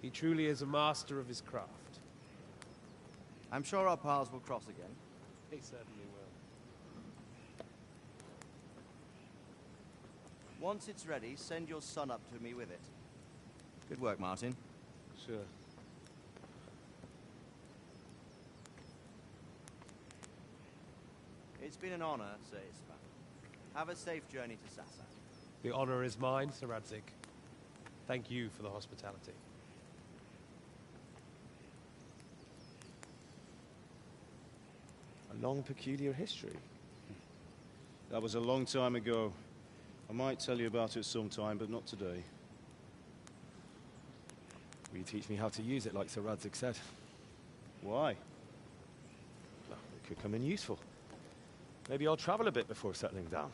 He truly is a master of his craft. I'm sure our paths will cross again. He certainly will. Once it's ready, send your son up to me with it. Good work, Martin. Sure. It's been an honor, Sir Ispan. Have a safe journey to Sassa. The honor is mine, Sir Radzig. Thank you for the hospitality. A long, peculiar history. That was a long time ago. I might tell you about it sometime, but not today. Will you teach me how to use it, like Sir Radzig said? Why? Well, it could come in useful. Maybe I'll travel a bit before settling down.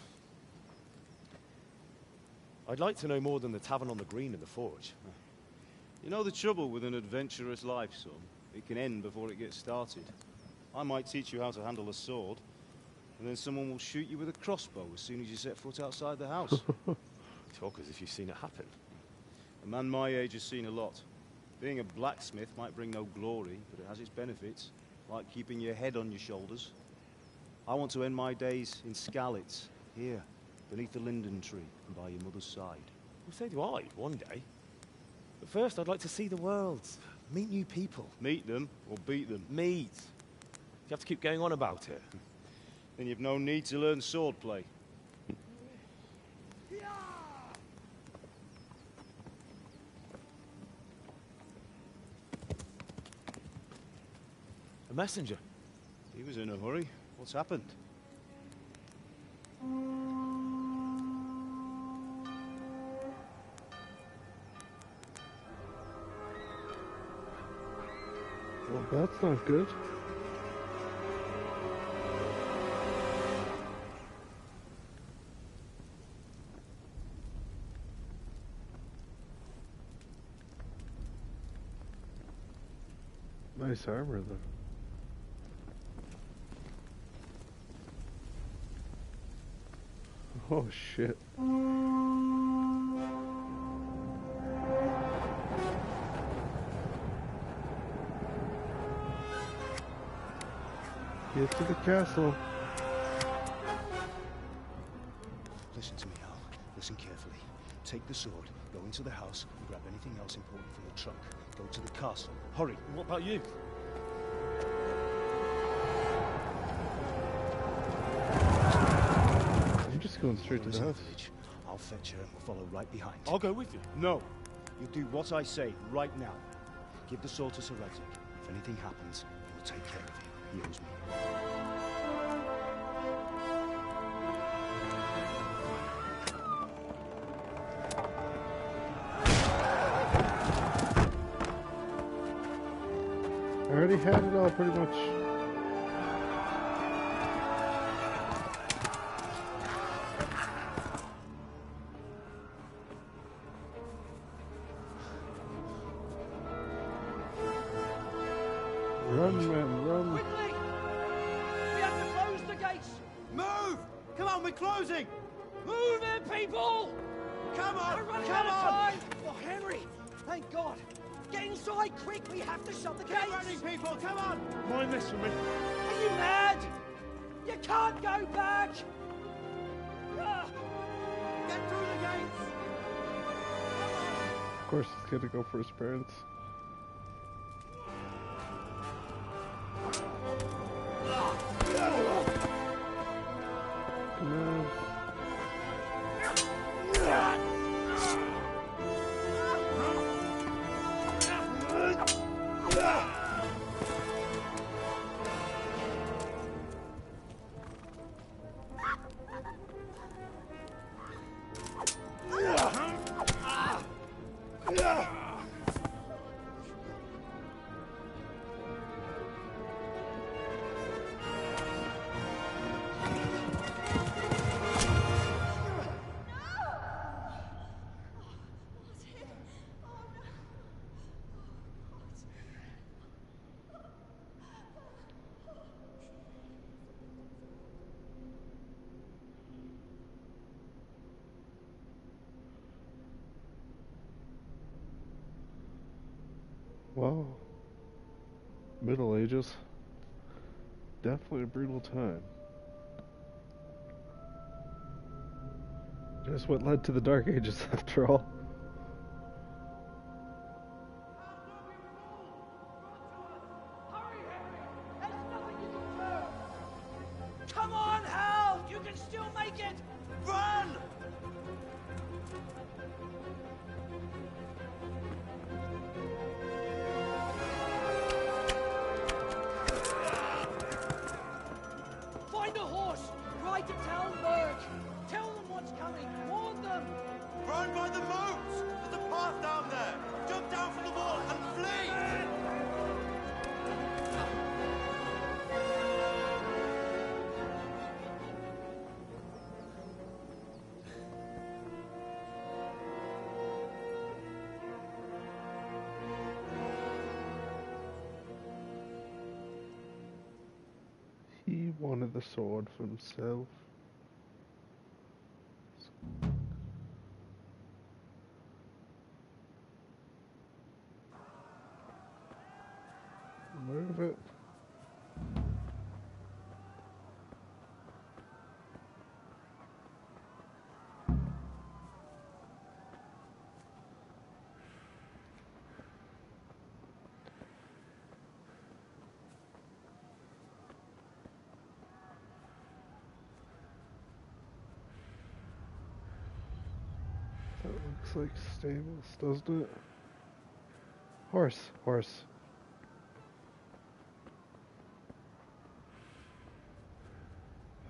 I'd like to know more than the tavern on the green and the forge. You know the trouble with an adventurous life, son? It can end before it gets started. I might teach you how to handle a sword, and then someone will shoot you with a crossbow as soon as you set foot outside the house. Talk as if you've seen it happen. A man my age has seen a lot. Being a blacksmith might bring no glory, but it has its benefits, like keeping your head on your shoulders. I want to end my days in Skalitz, here, beneath the linden tree, and by your mother's side. Well, so do I, one day. But first, I'd like to see the world. Meet new people. Meet them, or beat them? Meet. You have to keep going on about it. Then you've no need to learn swordplay. A messenger. He was in a hurry. What's happened? Well, that's not good. Nice armor, though. Oh, shit. Get to the castle. Listen to me, Hal. Listen carefully. Take the sword, go into the house, and grab anything else important from the trunk. Go to the castle. Hurry. And what about you? I'm just going straight to the house. I'll fetch her and we'll follow right behind. I'll go with you. No. You'll do what I say right now. Give the sword to Sir Reddick. If anything happens, he will take care of you. He owes me. I already had it all, pretty much. Run, man, run. Quickly! We have to close the gates! Move! Come on, we're closing! Move it, people! Come on! We're running Come out of on! time! Oh, Henry! Thank God! Get inside, quick! We have to shut the gates! Get running, people! Come on! Mind this for me. Are you mad? You can't go back! Ah! Get through the gates! Of course, he's gonna go for his parents. Come on. Wow. Middle Ages. Definitely a brutal time. Just what led to the Dark Ages, after all. Come on, Hal! You can still make it! Run! Find a horse! Ride to Talmberg! Tell them what's coming! Warn them! Run by the moats! There's a path down there! Jump down from the wall and flee! He wanted the sword for himself. Move it. That looks like stables, doesn't it? Horse.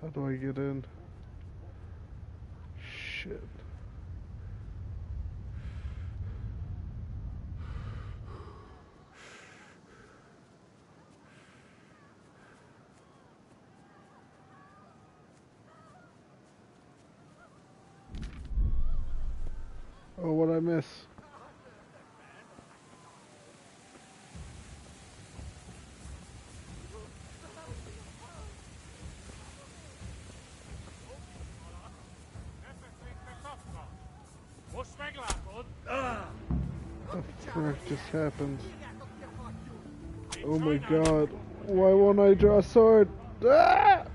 How do I get in? Shit. Oh, what'd I miss? What the frick just happened? Oh my god. Why won't I draw a sword? Ah!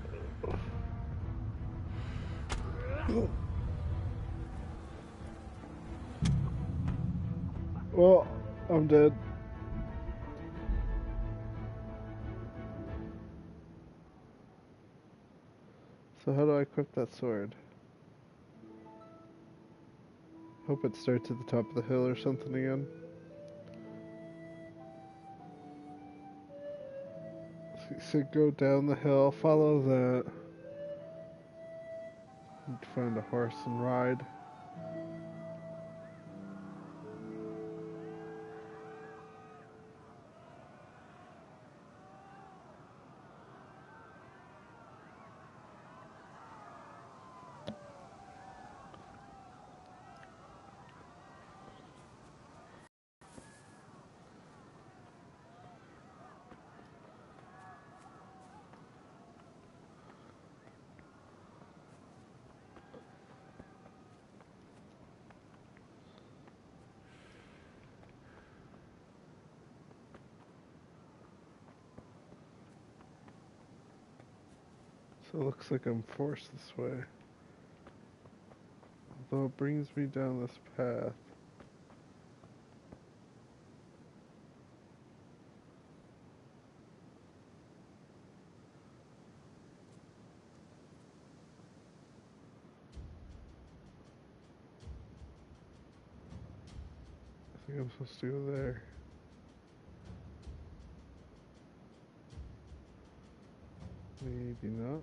Well, I'm dead. So how do I equip that sword? Hope it starts at the top of the hill or something again. So go down the hill, follow that. Need to find a horse and ride. So it looks like I'm forced this way. Although it brings me down this path. I think I'm supposed to go there. Maybe not.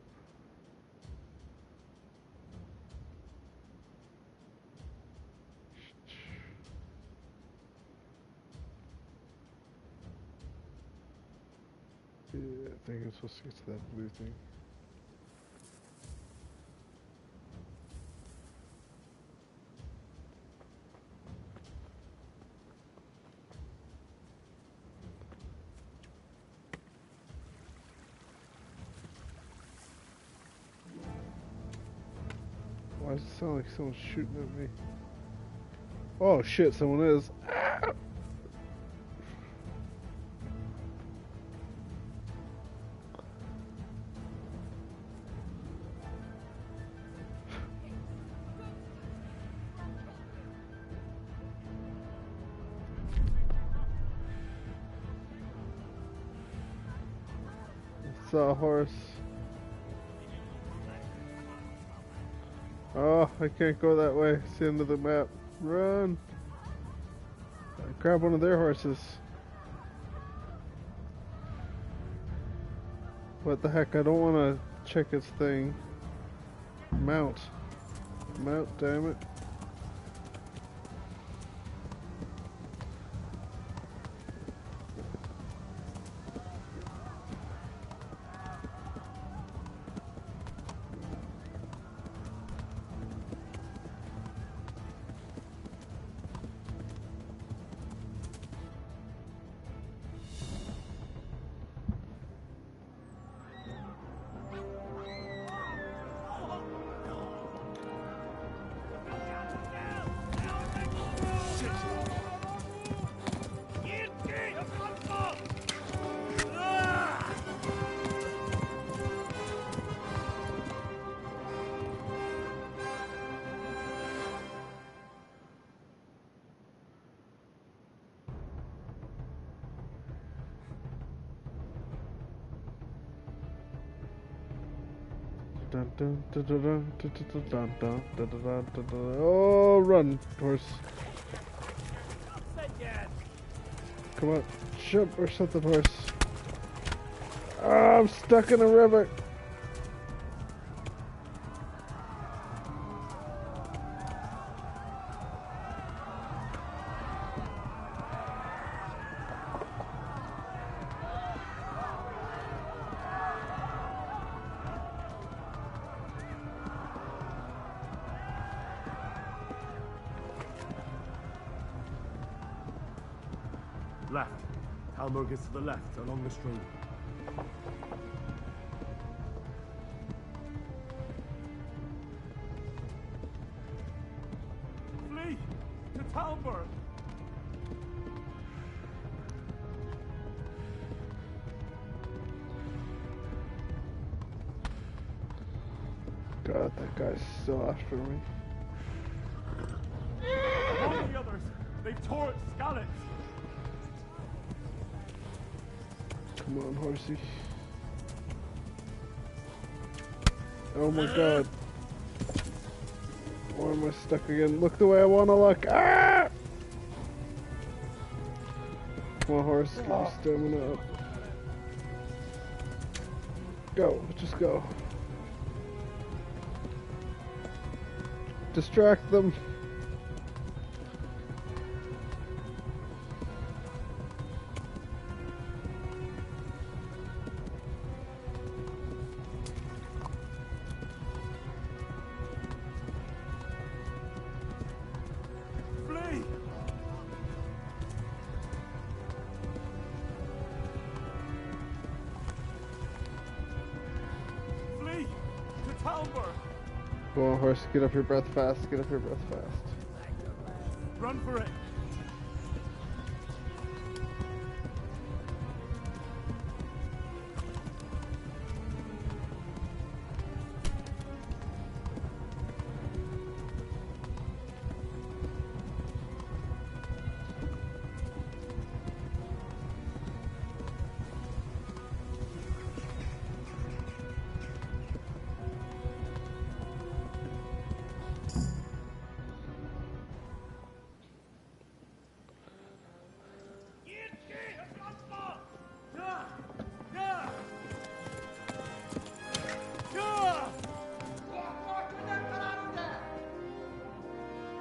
Yeah, I think I'm supposed to get to that blue thing. Why does it sound like someone's shooting at me? Oh shit, someone is. Ah! I saw a horse. Oh, I can't go that way. It's the end of the map. Run! Grab one of their horses. What the heck? I don't want to check its thing. Mount. Mount, damn it. Dun, dun, dun, dun, dun, dun, dun, dun, dun, dun, dun, dun, dun. Oh, run, horse. Come on, jump or something, horse. Ah, I'm stuck in a river. Left. Halmurg is to the left, along the stream. Flee! To Talmberg! God, that guy's so after me. Among the others, they've tore at Skalitz! Come on, horsey. Oh my god. Why am I stuck again? Look the way I want to look. Ah! Come on, horse. Get your stamina up. Go. Just go. Distract them. Flee! Flee! To Talmberg! Come on, horse. Get up your breath fast. Get up your breath fast. Run for it!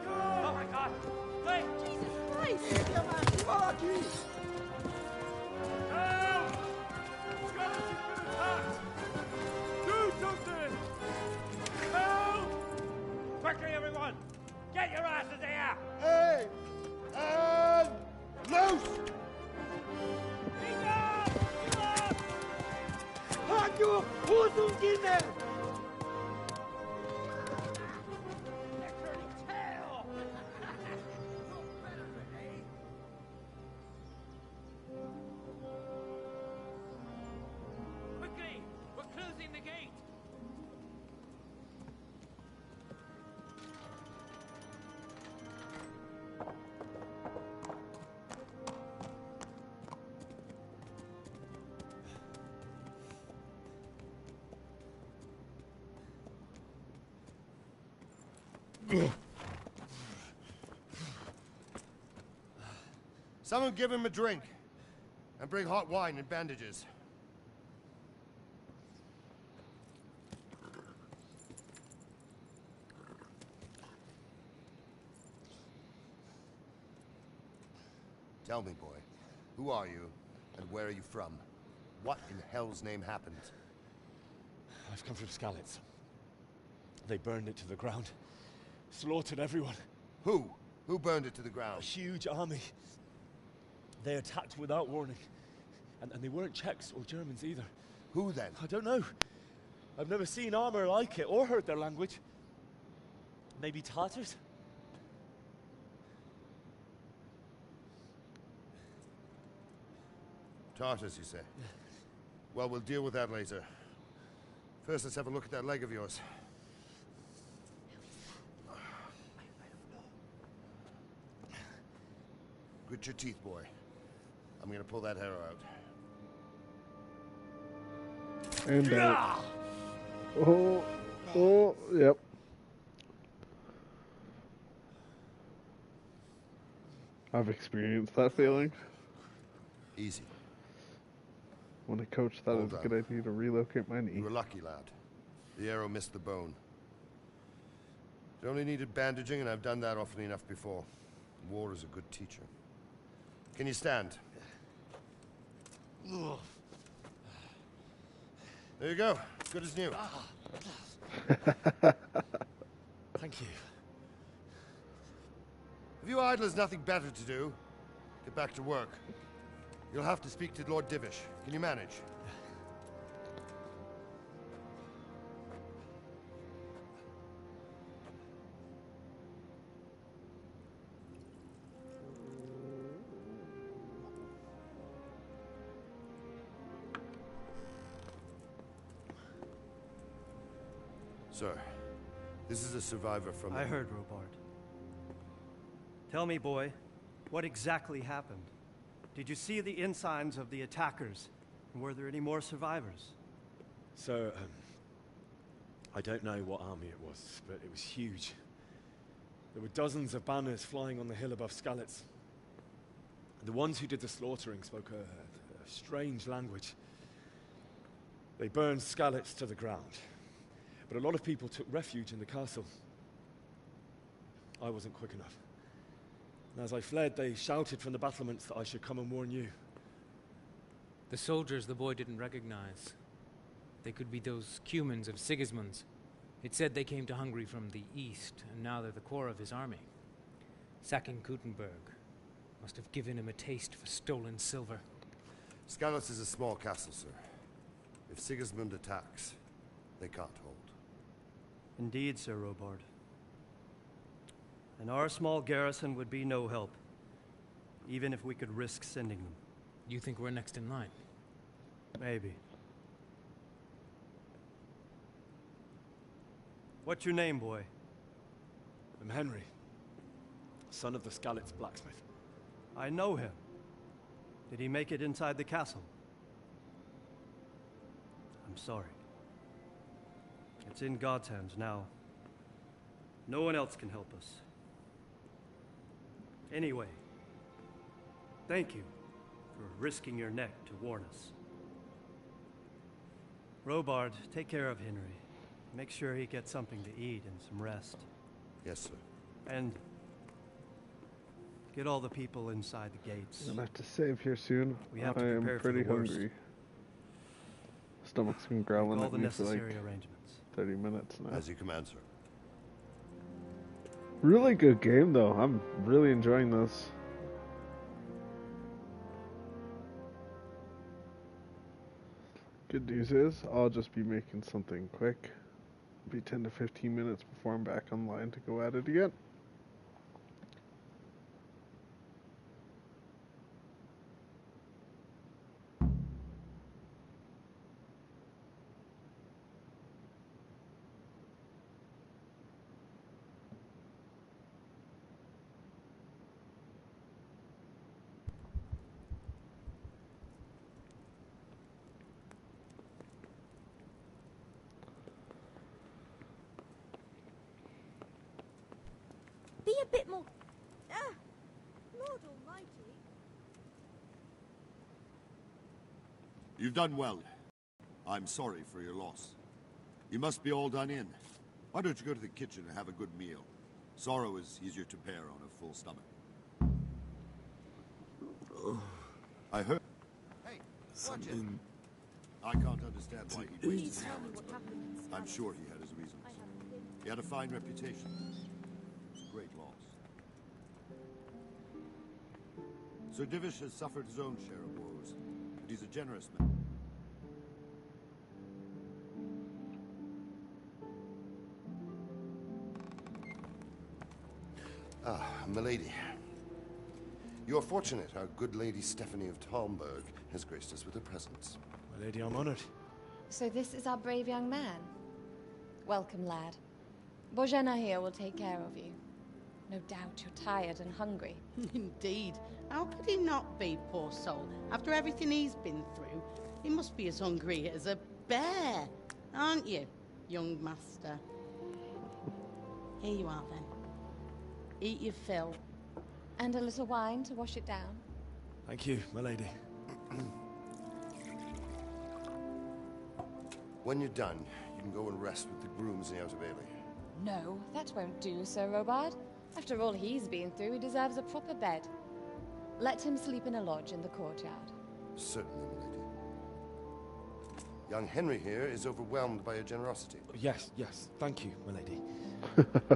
Oh my god! Wait! Jesus Christ! Help! Skalitz has been attacked! Do something! Help! Quickly, everyone! Get your asses here! Hey! And loose! Hanyo! Who's in there? Quickly! We're closing the gate! Someone give him a drink. And bring hot wine and bandages. Tell me, boy, who are you, and where are you from? What in hell's name happened? I've come from Skalitz. They burned it to the ground. Slaughtered everyone. Who? Who burned it to the ground? A huge army. They attacked without warning. And they weren't Czechs or Germans either. Who then? I don't know. I've never seen armor like it or heard their language. Maybe Tatars? Tartars, you say? Well, we'll deal with that later. First, let's have a look at that leg of yours. Grit your teeth, boy. I'm gonna pull that arrow out. And out. Oh. Oh, yep. I've experienced that feeling. Easy. When a coach thought it was a good idea to relocate my knee. You were lucky, lad. The arrow missed the bone. It only needed bandaging, and I've done that often enough before. War is a good teacher. Can you stand? There you go. Good as new. Thank you. If you idlers nothing better to do, get back to work. You'll have to speak to Lord Divish. Can you manage? Sir, this is a survivor from... I heard, Robard. Tell me, boy, what exactly happened? Did you see the ensigns of the attackers? And were there any more survivors? So, I don't know what army it was, but it was huge. There were dozens of banners flying on the hill above Skalitz. The ones who did the slaughtering spoke a strange language. They burned Skalitz to the ground. But a lot of people took refuge in the castle. I wasn't quick enough. And as I fled, they shouted from the battlements that I should come and warn you. The soldiers the boy didn't recognize. They could be those Cumans of Sigismund's. It said they came to Hungary from the east, and now they're the core of his army. Sacking Kuttenberg must have given him a taste for stolen silver. Skalitz is a small castle, sir. If Sigismund attacks, they can't hold. Indeed, Sir Robard. And our small garrison would be no help, even if we could risk sending them. You think we're next in line? Maybe. What's your name, boy? I'm Henry, son of the Skalitz blacksmith. I know him. Did he make it inside the castle? I'm sorry. It's in God's hands now. No one else can help us. Anyway, thank you for risking your neck to warn us. Robard, take care of Henry. Make sure he gets something to eat and some rest. Yes, sir. And get all the people inside the gates. I'm gonna have to save here soon. We have to I am prepare for pretty the worst. hungry. Stomach's been growling Make all at the me for like necessary arrangements. 30 minutes now. As you command, sir. Really good game though. I'm really enjoying this. Good news is I'll just be making something quick. Be 10 to 15 minutes before I'm back online to go at it again. Be a bit more... Lord Almighty. You've done well. I'm sorry for your loss. You must be all done in. Why don't you go to the kitchen and have a good meal? Sorrow is easier to bear on a full stomach. I heard... Hey, something... I can't understand why he wasted talents, but I'm sure he had his reasons. He had a fine reputation. It's a great loss. Sir Divish has suffered his own share of woes, but he's a generous man. Ah, milady. You are fortunate our good lady Stephanie of Talmberg has graced us with her presence. My lady, I'm honored. So this is our brave young man. Welcome, lad. Bozhena here will take care of you. No doubt you're tired and hungry. Indeed. How could he not be, poor soul? After everything he's been through, he must be as hungry as a bear, aren't you? young master. Here you are, then. Eat your fill. And a little wine to wash it down. Thank you, my lady. When you're done, you can go and rest with the grooms in the Outer Bailey. No, that won't do, Sir Robard. After all he's been through, he deserves a proper bed. Let him sleep in a lodge in the courtyard. Certainly, my lady. Young Henry here is overwhelmed by your generosity. Yes, thank you, my lady.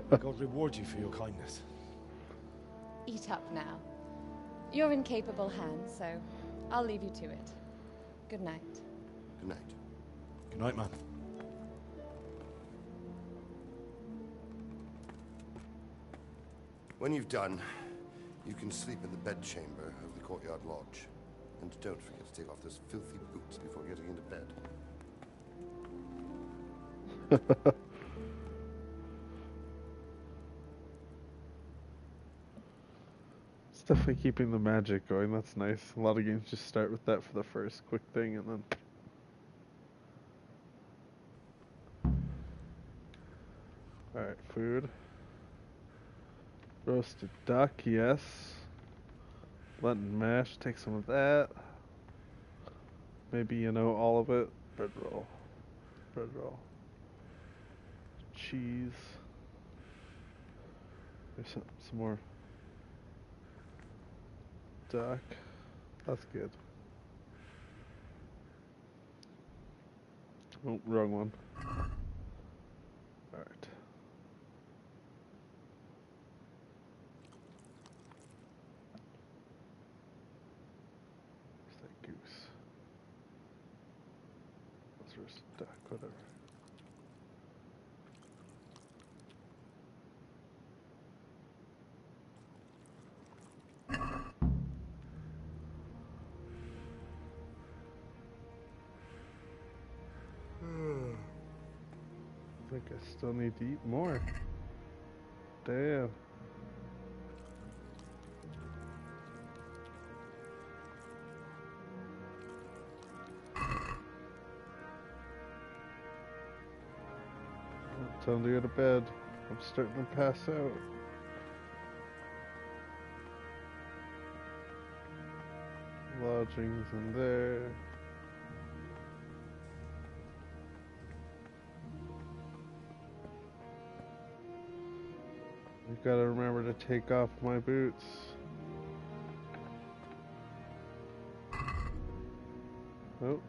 May God reward you for your kindness. Eat up now. You're in capable hands, so I'll leave you to it. Good night. Good night. Good night, man. When you've done, you can sleep in the bedchamber of the courtyard lodge. And don't forget to take off those filthy boots before getting into bed. It's definitely keeping the magic going. That's nice. A lot of games just start with that for the first quick thing and then... Alright, food. Roasted duck, yes. Lenton mash, take some of that. Maybe, you know, all of it. Bread roll. Bread roll. Cheese. There's some more duck. That's good. Oh, wrong one. Alright. Where's that goose? That's roasted duck, whatever. I think I still need to eat more. Damn. Time to go to bed. I'm starting to pass out. Lodgings in there. I gotta remember to take off my boots. Oh.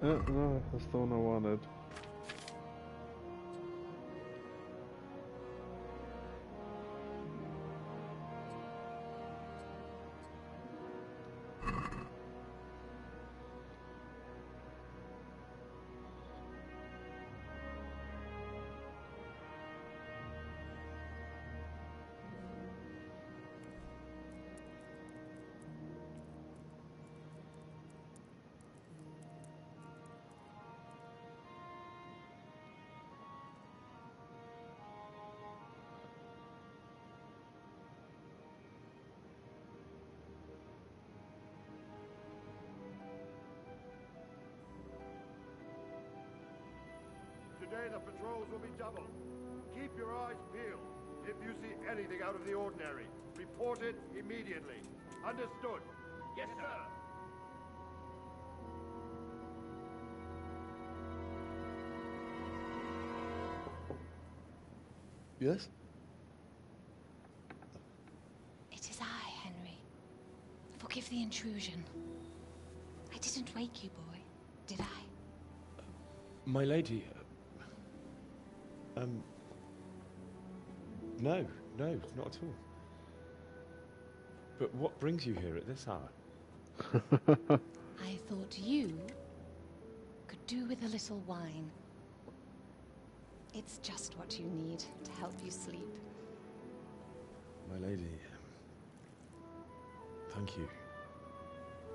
No, that's the one I wanted. Today the patrols will be doubled. Keep your eyes peeled. If you see anything out of the ordinary, report it immediately. Understood? Yes, sir. Yes? It is I, Henry. Forgive the intrusion. I didn't wake you, boy, did I? My lady, no, not at all. But what brings you here at this hour? I thought you could do with a little wine. It's just what you need to help you sleep. My lady, thank you.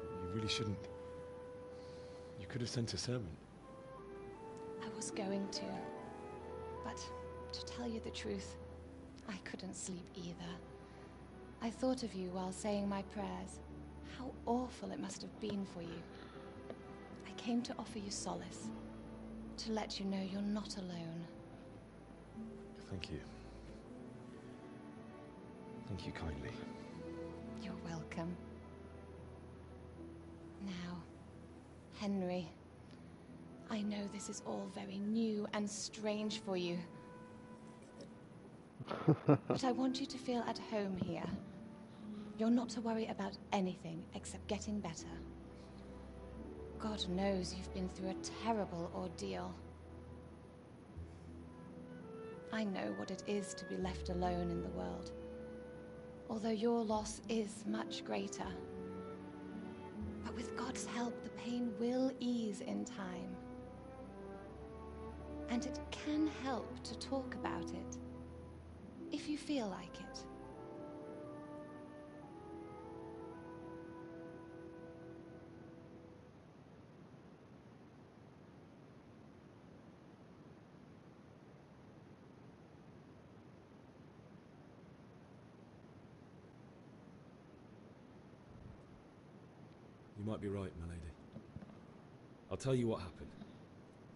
You really shouldn't. You could have sent a servant. I was going to, but to tell you the truth, I couldn't sleep either. I thought of you while saying my prayers. How awful it must have been for you. I came to offer you solace. to let you know you're not alone. Thank you. Thank you kindly. You're welcome. Now, Henry, I know this is all very new and strange for you. But I want you to feel at home here. You're not to worry about anything except getting better. God knows you've been through a terrible ordeal. I know what it is to be left alone in the world, although your loss is much greater. But with God's help, the pain will ease in time. And it can help to talk about it, if you feel like it. You might be right, my lady. I'll tell you what happened.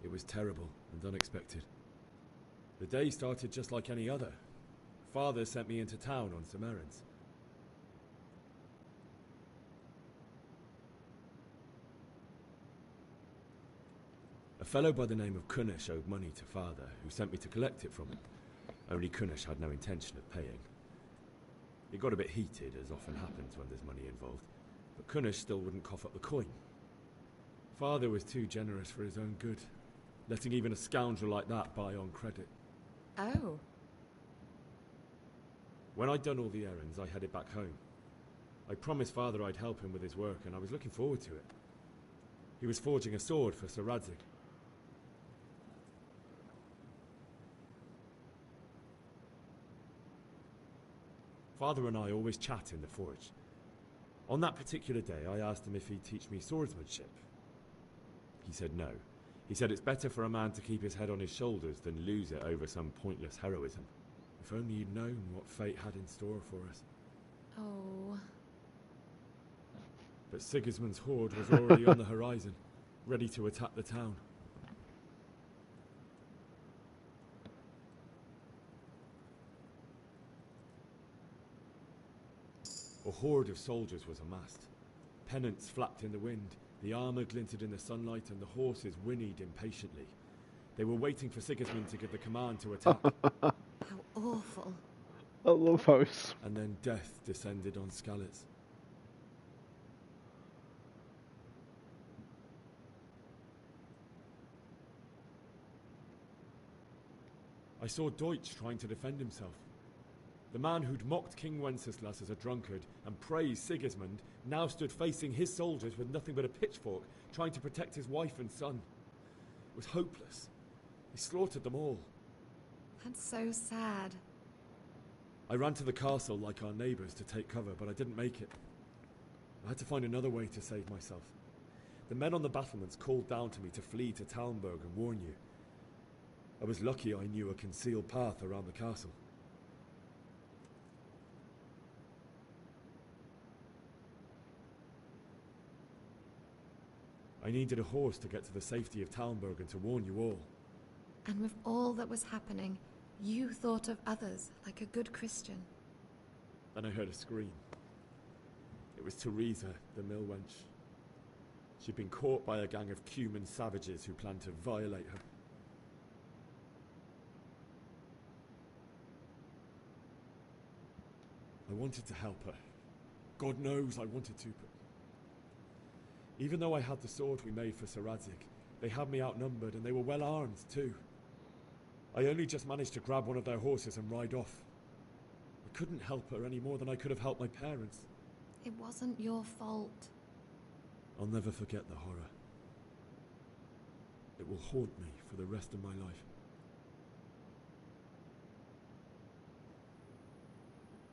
It was terrible and unexpected. The day started just like any other. Father sent me into town on some errands. A fellow by the name of Kunesh owed money to Father, who sent me to collect it from him. Only Kunesh had no intention of paying. It got a bit heated, as often happens when there's money involved, but Kunesh still wouldn't cough up the coin. Father was too generous for his own good, letting even a scoundrel like that buy on credit. Oh. When I'd done all the errands, I headed back home. I promised Father I'd help him with his work, and I was looking forward to it. He was forging a sword for Sir Radzig. Father and I always chat in the forge. On that particular day, I asked him if he'd teach me swordsmanship. He said no. He said it's better for a man to keep his head on his shoulders than lose it over some pointless heroism. If only you'd known what fate had in store for us. Oh. But Sigismund's horde was already on the horizon, ready to attack the town. A horde of soldiers was amassed. Pennants flapped in the wind, the armour glinted in the sunlight, and the horses whinnied impatiently. They were waiting for Sigismund to give the command to attack. How awful. I love how he's... And then death descended on Skalitz. I saw Deutsch trying to defend himself. The man who'd mocked King Wenceslas as a drunkard and praised Sigismund now stood facing his soldiers with nothing but a pitchfork, trying to protect his wife and son. It was hopeless. He slaughtered them all. That's so sad. I ran to the castle like our neighbours to take cover, but I didn't make it. I had to find another way to save myself. The men on the battlements called down to me to flee to Talmberg and warn you. I was lucky I knew a concealed path around the castle. I needed a horse to get to the safety of Talmberg and to warn you all. And with all that was happening, you thought of others like a good Christian. Then I heard a scream. It was Teresa, the mill wench. She'd been caught by a gang of Cuman savages who planned to violate her. I wanted to help her. God knows I wanted to, but... Even though I had the sword we made for Sir Radzig, they had me outnumbered and they were well armed too. I only just managed to grab one of their horses and ride off. I couldn't help her any more than I could have helped my parents. It wasn't your fault. I'll never forget the horror. It will haunt me for the rest of my life.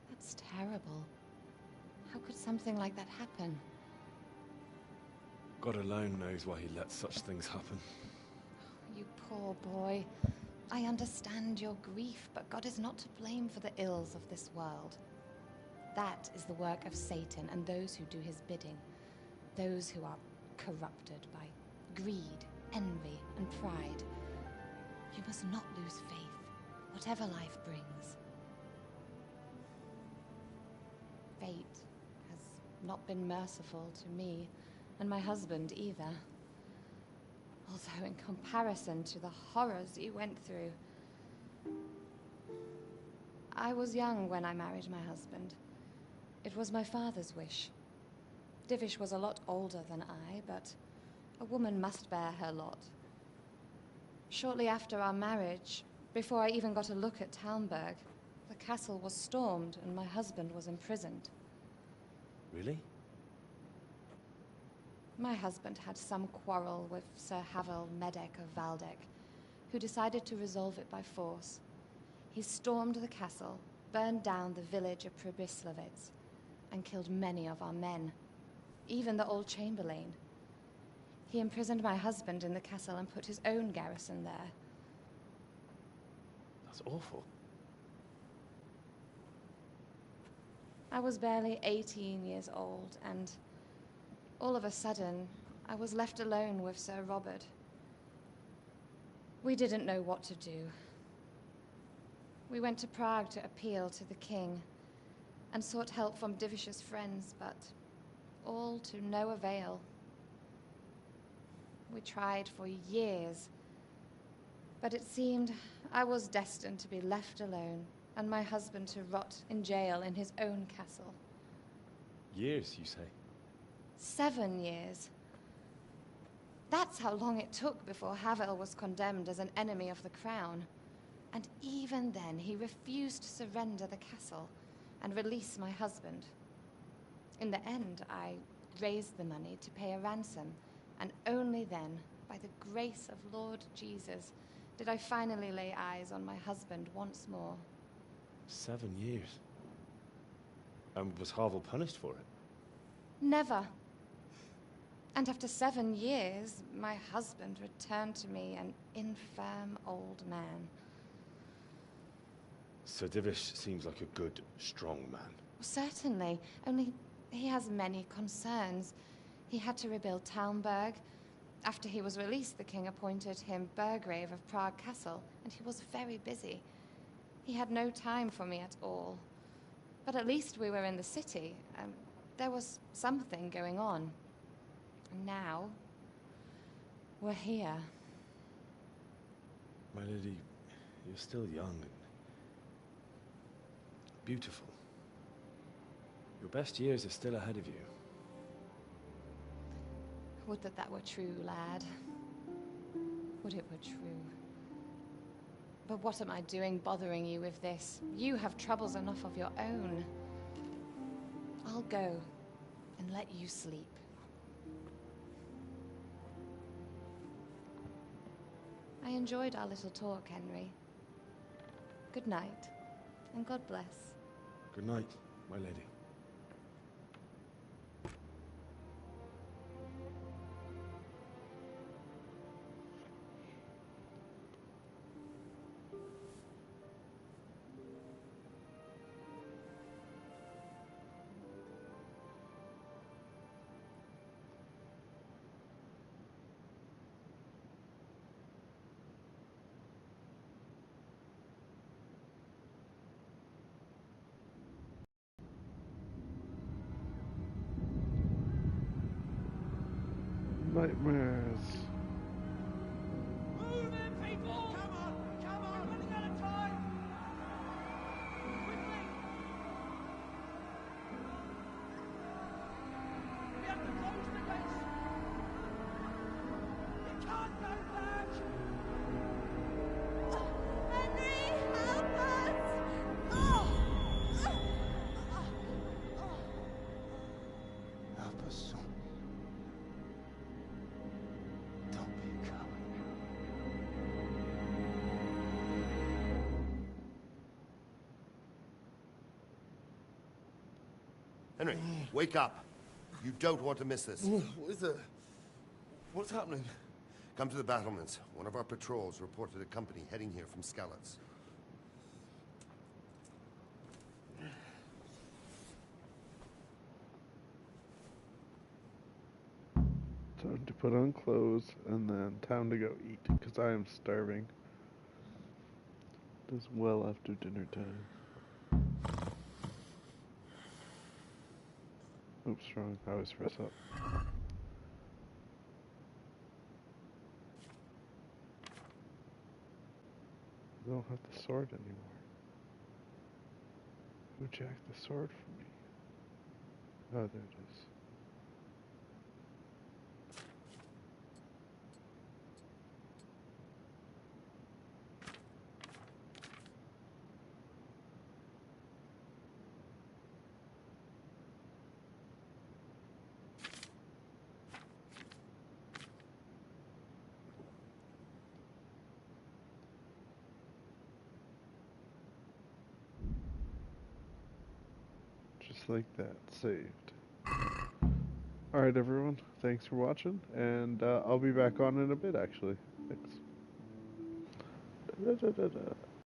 That's terrible. How could something like that happen? God alone knows why he lets such things happen. You poor boy. I understand your grief, but God is not to blame for the ills of this world. That is the work of Satan and those who do his bidding. Those who are corrupted by greed envy and pride. You must not lose faith, whatever life brings. Fate has not been merciful to me, and my husband either. Although in comparison to the horrors you went through. I was young when I married my husband. It was my father's wish. Divish was a lot older than I, but a woman must bear her lot. Shortly after our marriage, before I even got a look at Talmberg, the castle was stormed and my husband was imprisoned. Really? My husband had some quarrel with Sir Havel Medek of Valdek, who decided to resolve it by force. He stormed the castle, burned down the village of Pribyslavitz, and killed many of our men, even the old chamberlain. He imprisoned my husband in the castle and put his own garrison there. That's awful. I was barely 18 years old, and all of a sudden, I was left alone with Sir Robert. We didn't know what to do. We went to Prague to appeal to the king and sought help from Divish's friends, but all to no avail. We tried for years, but it seemed I was destined to be left alone and my husband to rot in jail in his own castle. Years, you say? 7 years. That's how long it took before Havel was condemned as an enemy of the crown. And even then, he refused to surrender the castle and release my husband. In the end, I raised the money to pay a ransom, and only then, by the grace of Lord Jesus, did I finally lay eyes on my husband once more. 7 years? And was Havel punished for it? Never. And after 7 years, my husband returned to me an infirm old man. Sir Divish seems like a good, strong man. Certainly, only he has many concerns. He had to rebuild Talmberg. After he was released, the king appointed him Burgrave of Prague Castle, and he was very busy. He had no time for me at all. But at least we were in the city. There was something going on. And now, we're here. My lady, you're still young and beautiful. Your best years are still ahead of you. Would that that were true, lad. Would it were true. But what am I doing bothering you with this? You have troubles enough of your own. I'll go and let you sleep. I enjoyed our little talk, Henry. Good night, and God bless. Good night, my lady. Nightmares. Move in, people! Come on! Running out of time! Quickly! We have to close the gates! You can't go back! Henry, help us! Help us soon. Don't be a coward. Henry, wake up. You don't want to miss this. What is it? What's happening? Come to the battlements. One of our patrols reported a company heading here from Skalitz. Time to put on clothes, and then time to go eat, because I am starving. It is well after dinner time. Oops, wrong. I always press up. I don't have the sword anymore. Who jacked the sword from me? Oh, there it is. Just like that, saved. Alright everyone, thanks for watching, and I'll be back on in a bit actually. Thanks. Da, da, da, da.